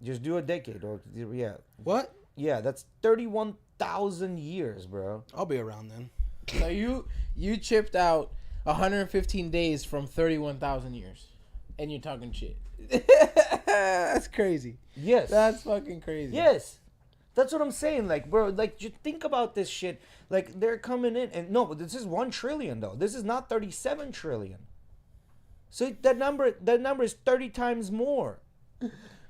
just do a decade. Or yeah. What? Yeah, that's 31,000 years, bro. I'll be around then. So you chipped out 115 days from 31,000 years, and you're talking shit. That's crazy. Yes. That's fucking crazy. Yes. That's what I'm saying. Like, bro, like, you think about this shit. Like, they're coming in. And no, but this is 1 trillion, though. This is not 37 trillion. So that number is 30 times more.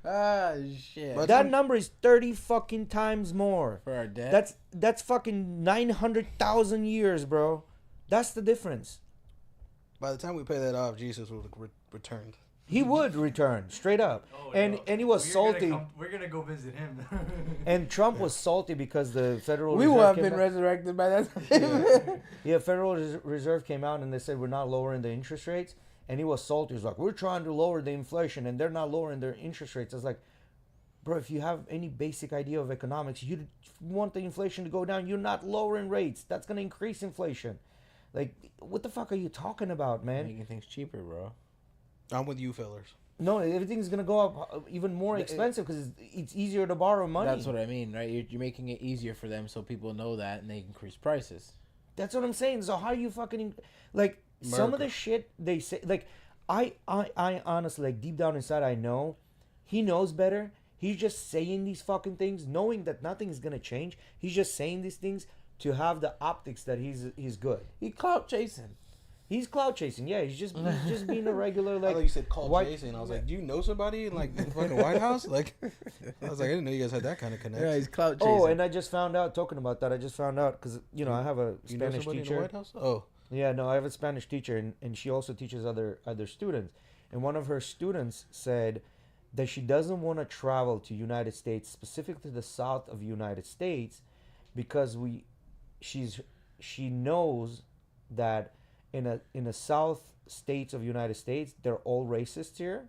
Ah, shit. But- That number is 30 fucking times more. For our debt. That's fucking 900,000 years, bro. That's the difference. By the time we pay that off, Jesus will have returned. He would return straight up. Oh, and no. he was salty. We're gonna go visit him. And Trump was salty because the Federal we Reserve will have came been out. resurrected by that time. Yeah, Federal Reserve came out and they said we're not lowering the interest rates. And he was salty. He was like, we're trying to lower the inflation and they're not lowering their interest rates. I was like, bro, if you have any basic idea of economics, you want the inflation to go down. You're not lowering rates. That's going to increase inflation. Like, what the fuck are you talking about, man? Making things cheaper, bro. I'm with you, fellers. No, everything's going to go up even more expensive because it's easier to borrow money. That's what I mean, right? You're making it easier for them so people know that and they increase prices. That's what I'm saying. So how you fucking like some of the shit they say? Like I honestly, like, deep down inside, I know he knows better. He's just saying these fucking things, knowing that nothing's gonna change. He's just saying these things to have the optics that he's good. He clout chasing. He's cloud chasing. Yeah, he's just being a regular, I like. thought you said call white- Jason. I was like, do you know somebody in like the fucking White House? Like, I was like, I didn't know you guys had that kind of connection. Yeah, he's clout chasing. Oh, and I just found out, talking about that, I just found out because I have a You know Spanish somebody in the teacher. White House? Oh, Yeah, no, I have a Spanish teacher, and she also teaches other students. And one of her students said that she doesn't want to travel to United States, specifically the south of United States, because she knows that in the south states of United States, they're all racist here.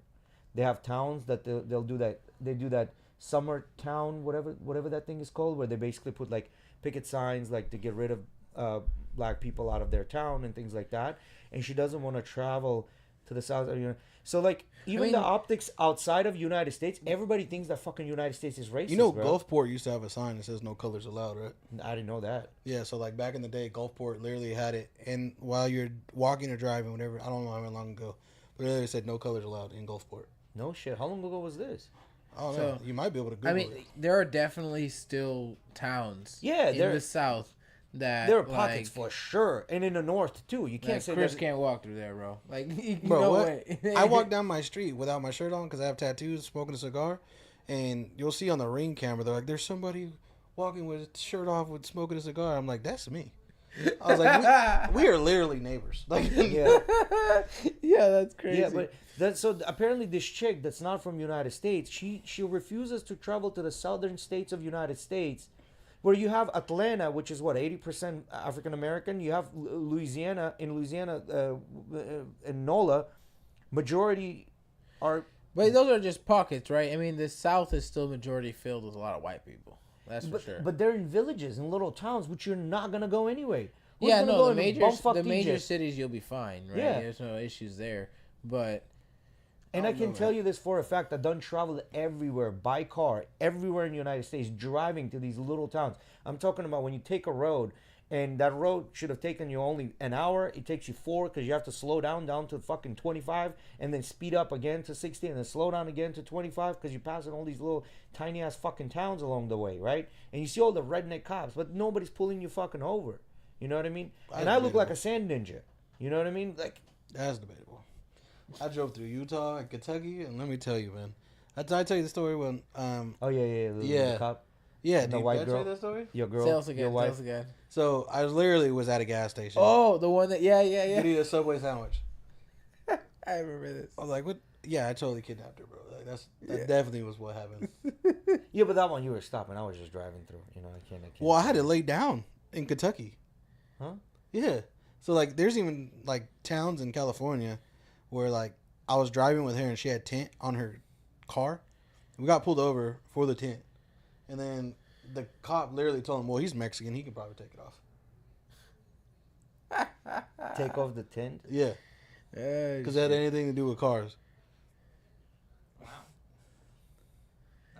They have towns that they'll do that. They do that summer town, whatever that thing is called, where they basically put like picket signs, like to get rid of black people out of their town and things like that. And she doesn't want to travel to the south of So like even the optics outside of United States, everybody thinks that fucking United States is racist. you know, bro. Gulfport used to have a sign that says "No colors allowed," right? I didn't know that. Yeah, so like back in the day, Gulfport literally had it, and while you're walking or driving, whatever, I don't know how long ago, but it literally said "No colors allowed" in Gulfport. No shit. How long ago was this? I don't So, know. You might be able to Google I mean, it. there are definitely still towns Yeah, in the south that There are pockets like, for sure, and in the north too. You can't like say Chris that. can't walk through there, bro. Like, Bro, no what? way. I walk down my street without my shirt on because I have tattoos, smoking a cigar, and you'll see on the Ring camera, they're like, there's somebody walking with a shirt off with smoking a cigar. I'm like, that's me. I was like, we are literally neighbors. Like, Yeah, Yeah, that's crazy. yeah, but so apparently this chick that's not from United States, she refuses to travel to the southern states of United States, where you have Atlanta, which is what 80% African American. You have Louisiana. In Louisiana, in NOLA, majority are. But those are just pockets, right? I mean, the South is still majority filled with a lot of white people. That's for sure. But they're in villages and little towns, which you're not gonna go anyway. Who's yeah, gonna no, go the in major bumfuck major Egypt? cities you'll be fine, right? Yeah. There's no issues there. But And I I don't can know, tell man. you this for a fact. I've done travel everywhere by car, everywhere in the United States, driving to these little towns. I'm talking about when you take a road, and that road should have taken you only an hour. It takes you 4 because you have to slow down to fucking 25, and then speed up again to 60, and then slow down again to 25 because you're passing all these little tiny ass fucking towns along the way, right? And you see all the redneck cops, but nobody's pulling you fucking over. You know what I mean? And I look like a sand ninja. You know what I mean? Like, that's debatable. I drove through Utah and Kentucky, and let me tell you, man. I tell you the story when, oh yeah, the Yeah. cop. Yeah, And the dude, white did I tell girl. you that story? Your girl, Tell us your again. Tell wife. us again. So I literally was at a gas station. Oh, the one that. Yeah. Getting a Subway sandwich. I remember this. I was like, what? Yeah, I totally kidnapped her, bro. Like, that Yeah. definitely was what happened. Yeah, but that one you were stopping. I was just driving through. You know, I can't. Well, I had to lay down in Kentucky. Huh? Yeah. So like, there's even like towns in California where like I was driving with her and she had tent on her car. We got pulled over for the tent, and then the cop literally told him, "Well, he's Mexican. He could probably take it off." Take off the tent. Yeah, because it had anything to do with cars. Wow.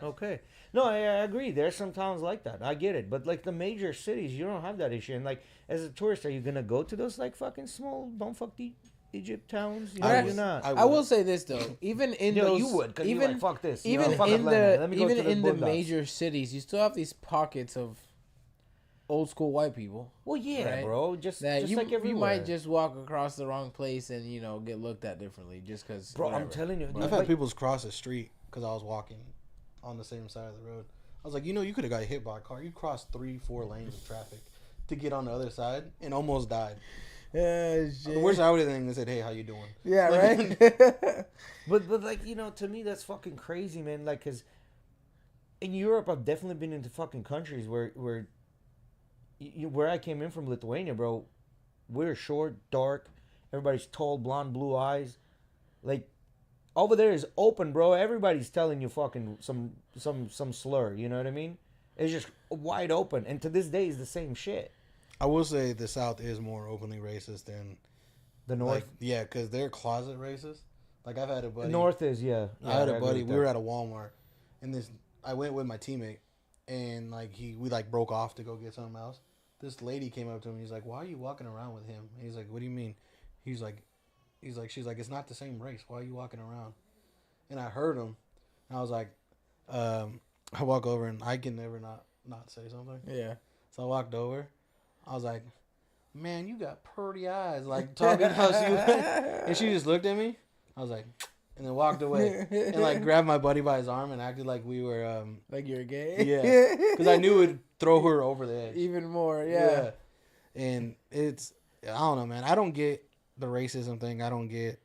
Okay. No, I agree. There's some towns like that. I get it. But like the major cities, you don't have that issue. And like as a tourist, are you gonna go to those like fucking small don't fuck the Egypt towns? You know, I you're would- not. I will say this though, even in You know, those, you would, because you even like fuck this. even fuck in Atlanta. Let me the go even to in the Boondocks. major cities, you still have these pockets of old school white people Well, yeah, right? bro. Just that you like everywhere. you might just walk across the wrong place and get looked at differently just because. Bro, I'm telling you, I've like, had people cross the street because I was walking on the same side of the road. I was like, you could have got hit by a car. You crossed 3-4 lanes of traffic to get on the other side and almost died. Yeah, The worst I would have done is said, "Hey, how you doing?" yeah, Like- right. but like to me that's fucking crazy, man. Like, cause in Europe, I've definitely been into fucking countries where I came in from Lithuania, bro. We're short, dark. Everybody's tall, blonde, blue eyes. Like over there is open, bro. Everybody's telling you fucking some slur. You know what I mean? It's just wide open, and to this day, is the same shit. I will say the South is more openly racist than The North, like, yeah, because they're closet racist. Like I've had a buddy. the North is yeah. I had a agree buddy. with We that. were at a Walmart, and I went with my teammate, and like we like broke off to go get something else. This lady came up to him. He's like, "Why are you walking around with him?" And he's like, "What do you mean?" She's like, "She's like, it's not the same race. Why are you walking around?" And I heard him. And I was like, I walk over and I can never not say something. Yeah. So I walked over. I was like, "Man, you got pretty eyes." Like talking how she was. And she just looked at me. I was like, and then walked away and like grabbed my buddy by his arm and acted like we were Like you're gay. yeah, because I knew it would throw her over the edge. Even more. Yeah. And it's, I don't know, man. I don't get the racism thing. I don't get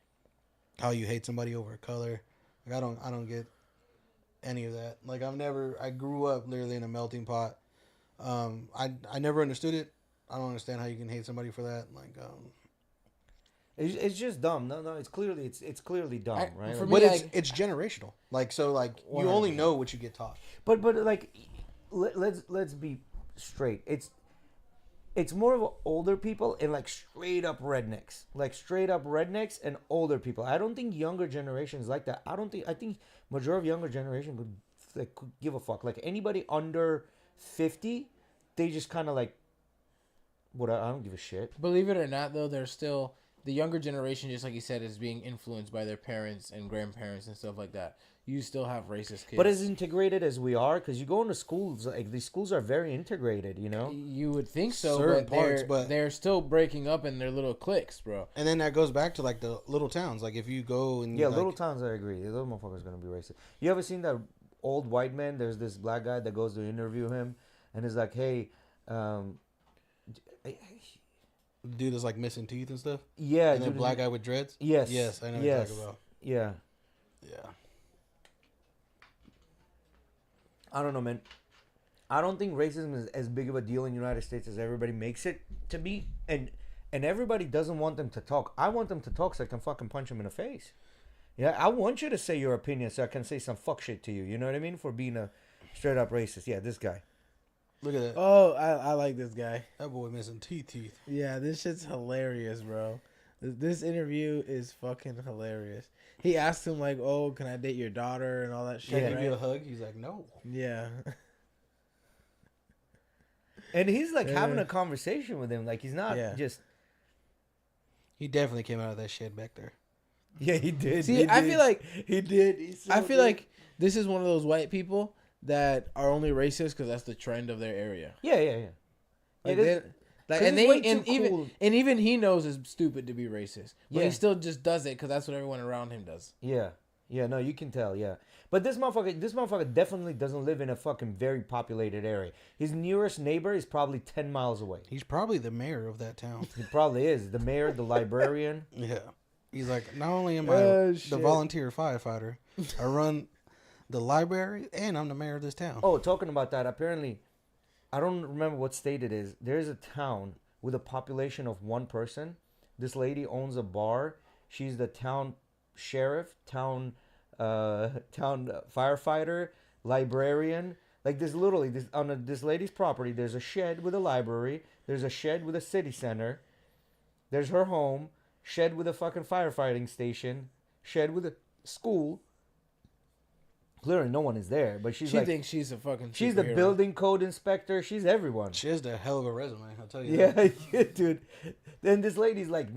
how you hate somebody over color. Like I don't get any of that. Like I grew up literally in a melting pot. I never understood it. I don't understand how you can hate somebody for that. Like It's just dumb. No, it's clearly dumb, right? for Like, me, but it's generational. Like so, like you only know what you get taught. but like, let's be straight. It's more of older people and like straight up rednecks, and older people. I don't think younger generations like that. I think majority of younger generation could give a fuck. Like anybody under 50, they just kind of like, what? I don't give a shit. Believe it or not, though, there's still the younger generation, just like you said, is being influenced by their parents and grandparents and stuff like that. You still have racist kids. But as integrated as we are, because you go into schools, like these schools are very integrated, you know. You would think so, Certain but parts, but- they're still breaking up in their little cliques, bro. And then that goes back to like the little towns. Like if you go and Yeah, like, little towns, I agree. Those motherfuckers gonna be racist. You ever seen that old white man? There's this black guy that goes to interview him, and is like, "Hey, dude is like missing teeth and stuff. yeah, And then dude, black guy with dreads. yes, Yes, I know what yes, you're talking about. yeah." Yeah. I don't know, man. I don't think racism is as big of a deal in the United States as everybody makes it to be, and everybody doesn't want them to talk. I want them to talk so I can fucking punch them in the face. Yeah, I want you to say your opinion so I can say some fuck shit to you. You know what I mean? For being a straight up racist. Yeah, this guy. Look at that. Oh, I like this guy. That boy missing teeth. Yeah, this shit's hilarious, bro. This interview is fucking hilarious. He asked him like, "Oh, can I date your daughter?" and all that shit. Can I give you a right? hug? He's like, no. Yeah. And he's like Yeah. having a conversation with him. Like he's not Yeah. just. He definitely came out of that shit back there. Yeah, he did. See, I feel like he did. I feel like this is one of those white people that are only racist because that's the trend of their area. Yeah. Like, It is- like 'cause and it's they way and too even cool. and even he knows it's stupid to be racist, but Yeah. he still just does it because that's what everyone around him does. Yeah. Yeah, no, you can tell, yeah. But this motherfucker definitely doesn't live in a fucking very populated area. His nearest neighbor is probably 10 miles away. He's probably the mayor of that town. He probably is. The mayor, the librarian. Yeah. He's like, not only am I Oh, the shit. volunteer firefighter, I run the library, and I'm the mayor of this town. Oh, talking about that, apparently, I don't remember what state it is. There's a town with a population of one person. This lady owns a bar. She's the town sheriff, town firefighter, librarian. Like there's literally this lady's property. There's a shed with a library. There's a shed with a city center. There's her home. Shed with a fucking firefighting station. Shed with a school. Clearly, no one is there, but she thinks she's a fucking. She's the superhero. building code inspector. She's everyone. She has a hell of a resume, I'll tell you that. Yeah, yeah, dude. Then this lady's like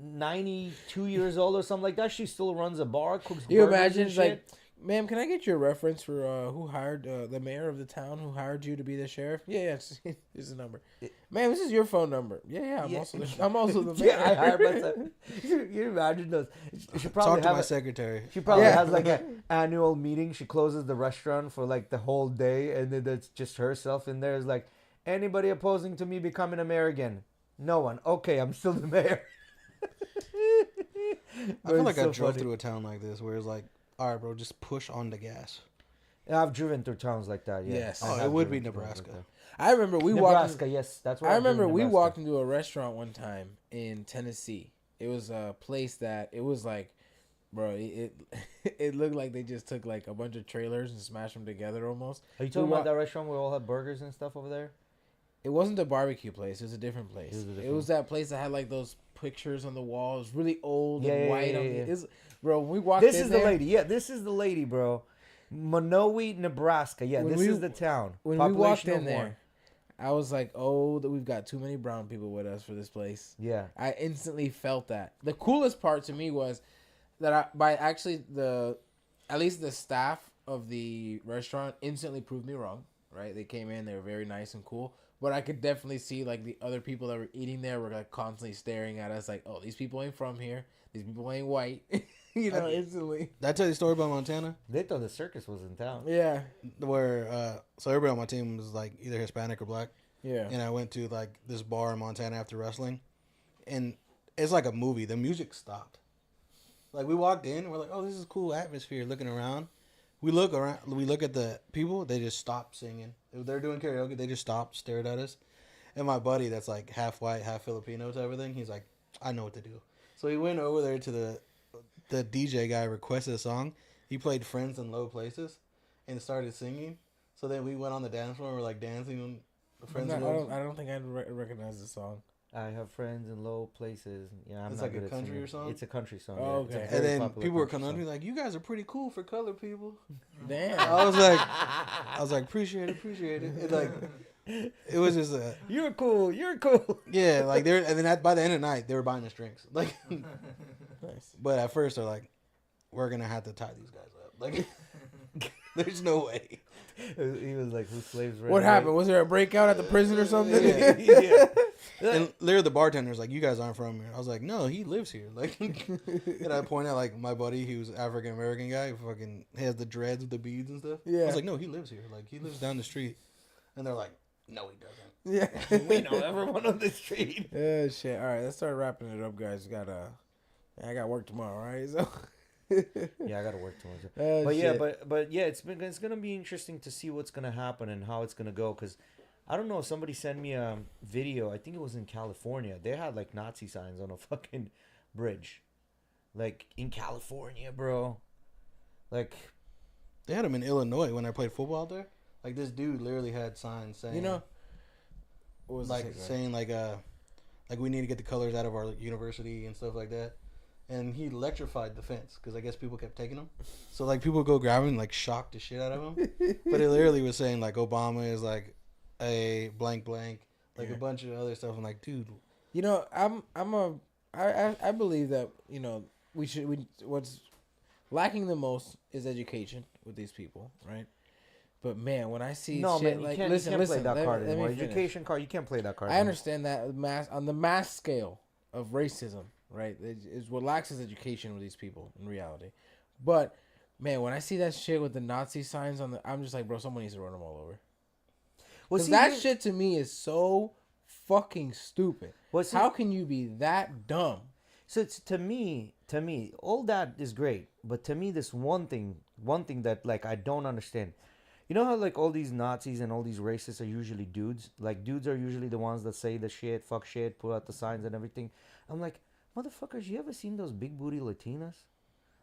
92 years old or something like that. She still runs a bar, cooks You burgers imagine, and it's shit. like, ma'am, can I get your reference for who hired the mayor of the town who hired you to be the sheriff? Yeah, here's the number. Ma'am, this is your phone number. Yeah, I'm Yeah. also the mayor. Yeah, I hired myself. You imagine those? She probably Talk to have my a- secretary. She probably Yeah. has like an annual meeting. She closes the restaurant for like the whole day, and then it's just herself in there. Is like, anybody opposing to me becoming a mayor again? No one. Okay, I'm still the mayor. I feel like It's I so drove funny. through a town like this where it's like, all right, bro, just push on the gas. Yeah, I've driven through towns like that. Yeah. Yes. I Oh, have it would be driven through towns like Nebraska. I remember that. we walked. Nebraska, yes, that's where I I've driven remember we Nebraska. walked into a restaurant one time in Tennessee. It was a place that it was like, bro, it looked like they just took like a bunch of trailers and smashed them together almost. Are you talking we about wa- that restaurant where we all had burgers and stuff over there? It wasn't the barbecue place. It was a different place. It was a It different- was that place that had like those pictures on the walls, really old Yeah, and yeah, white. yeah, on yeah. the, it's, bro, when we walked This in is the there, lady. Yeah, this is the lady, bro. Monowi, Nebraska. Yeah, When this we- is the town. when we walked Population of in one. there, I was like, oh, that we've got too many brown people with us for this place. Yeah. I instantly felt that. The coolest part to me was that at least the staff of the restaurant instantly proved me wrong. Right? They came in, they were very nice and cool, but I could definitely see like the other people that were eating there were like constantly staring at us, like, oh, these people ain't from here. These people ain't white. Instantly. Did I tell you the story about Montana? They thought the circus was in town. Yeah. Where, so everybody on my team was like either Hispanic or black. Yeah. And I went to like this bar in Montana after wrestling. And it's like a movie. The music stopped. Like we walked in, we're like, oh, this is a cool atmosphere looking around. We look around, we look at the people, they just stopped singing. If they're doing karaoke, they just stopped, stared at us. And my buddy that's like half white, half Filipino type of thing, he's like, I know what to do. So he went over there to the DJ guy, requested a song. He played Friends in Low Places and started singing. So then we went on the dance floor and we're like dancing on the Friends in Low I don't think I'd recognize the song. I have friends in low places. Yeah, I'm It's not like a good at country singing. or something? It's a country song. Oh, It's a okay. very And then popular people were country coming up to song. me like, you guys are pretty cool for colored people. Damn. I was like, appreciate it. It like, it was just You're cool. You're cool. yeah, like they're, and then by the end of the night, they were buying us drinks. Like, Nice. but at first they're like, we're gonna have to tie these guys up. Like, there's no way. He was like, "Who slaves?" What happened? Was there a breakout at the prison or something? Yeah. Yeah. And literally the bartender's like, you guys aren't from here. I was like, no, he lives here. Like, and I point out like my buddy, he was African American guy, who fucking has the dreads with the beads and stuff. I Yeah. was like, no, he lives here. Like, he lives down the street. And they're like, no, he doesn't. Yeah. We know everyone on the street. Oh shit! All right, let's start wrapping it up, guys. I got work tomorrow, right? So. Yeah, I gotta work tomorrow. Oh, But yeah, shit. but yeah, it's gonna be interesting to see what's gonna happen and how it's gonna go. Cause I don't know. Somebody sent me a video. I think it was in California. They had like Nazi signs on a fucking bridge, like in California, bro. Like, They had him in Illinois when I played football out there. Like, this dude literally had signs saying, You know, what was like it, saying like we need to get the colors out of our university and stuff like that. And he electrified the fence because I guess people kept taking them. So like people would go grab him and like shock the shit out of him. But it literally was saying like Obama is like a blank blank, like Yeah. a bunch of other stuff. I'm like, dude, You know, I believe that, you know, what's lacking the most is education with these people, right? But man, when I see no, shit man, you like can't, listen, you can't play that let card me anymore. finish. Education card, you can't play that card. I anymore. understand that on the mass scale of racism, right? Is what lacks is education with these people in reality. But Man, when I see that shit with the Nazi signs on I'm just like, bro, someone needs to run them all over. Well, Because see, that shit to me is so fucking stupid. Well, see- How can you be that dumb? So it's to me, all that is great, but to me, this one thing that like I don't understand. You know how like all these Nazis and all these racists are usually dudes? Like dudes are usually the ones that say the shit, fuck shit, put out the signs and everything. I'm like, motherfuckers, you ever seen those big booty Latinas?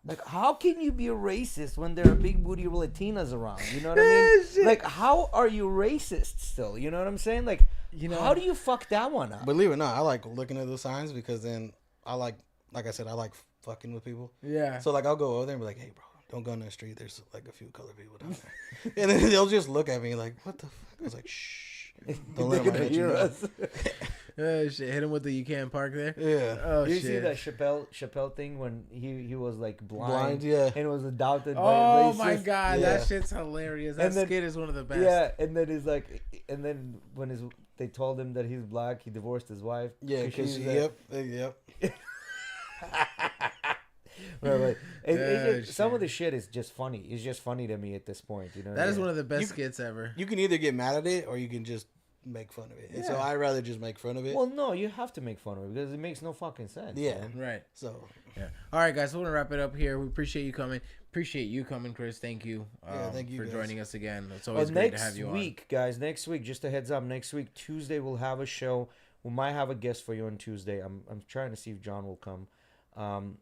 Like, how can you be a racist when there are big booty Latinas around? You know what I mean? Like, how are you racist still? You know what I'm saying? Like, how do you fuck that one up? Believe it or not, I like looking at the signs because then I like I said, I like fucking with people. Yeah. So like I'll go over there and be like, hey bro, don't go in the street. There's like a few colored people down there. And then they'll just look at me like, what the fuck? I was like, shh. Don't let them hit you. Oh shit! Hit him with the you can't park there. Yeah. Oh you shit! see that Chappelle thing when he was like blind, yeah. and was adopted by Oh racist. my god, Yeah. that shit's hilarious. That And then- skit is one of the best. Yeah, and then he's like, and then when they told him that he's black, he divorced his wife. Yeah, because yep. Right. Oh, Some of the shit is just funny. It's just funny to me at this point. You know. That is one of the best skits ever. You can either get mad at it or you can just make fun of it. And so I'd rather just make fun of it. Well, no, you have to make fun of it because it makes no fucking sense. Yeah. man. Right. So Yeah. All right, guys. So we're gonna wrap it up here. We appreciate you coming. Appreciate you coming, Chris. Thank you. Thank you for guys. joining us again. It's Well, always great to next have you week, guys. Next week, just a heads up. Next week, Tuesday, we'll have a show. We might have a guest for you on Tuesday. I'm trying to see if John will come. on.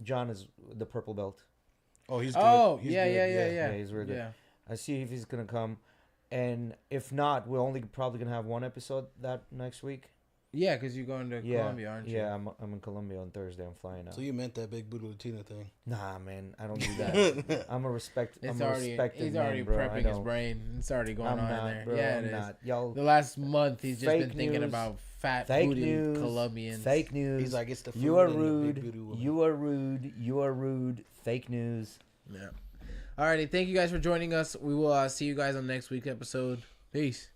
John is the purple belt. oh, he's good. Oh, He's yeah, good. yeah. He's really good. Yeah. I see if he's gonna come, and if not, we're only probably gonna have one episode that next week. Yeah, because you're going to Colombia, aren't you? Yeah, I'm in Colombia on Thursday. I'm flying out. So you meant that big booty Latina thing? Nah, man, I don't do that. I'm a respected He's man, already bro. I prepping his don't- brain. It's already going I'm on not, there. bro. Yeah, I'm it is. not. Y'all, The last month, he's just been Fake thinking news. about fat fake booty news. Colombians. Fake news. He's like, it's the food you are and the rude. big booty woman. You are rude. You are rude. Fake news. Yeah. Alrighty, thank you guys for joining us. We will see you guys on next week's episode. Peace.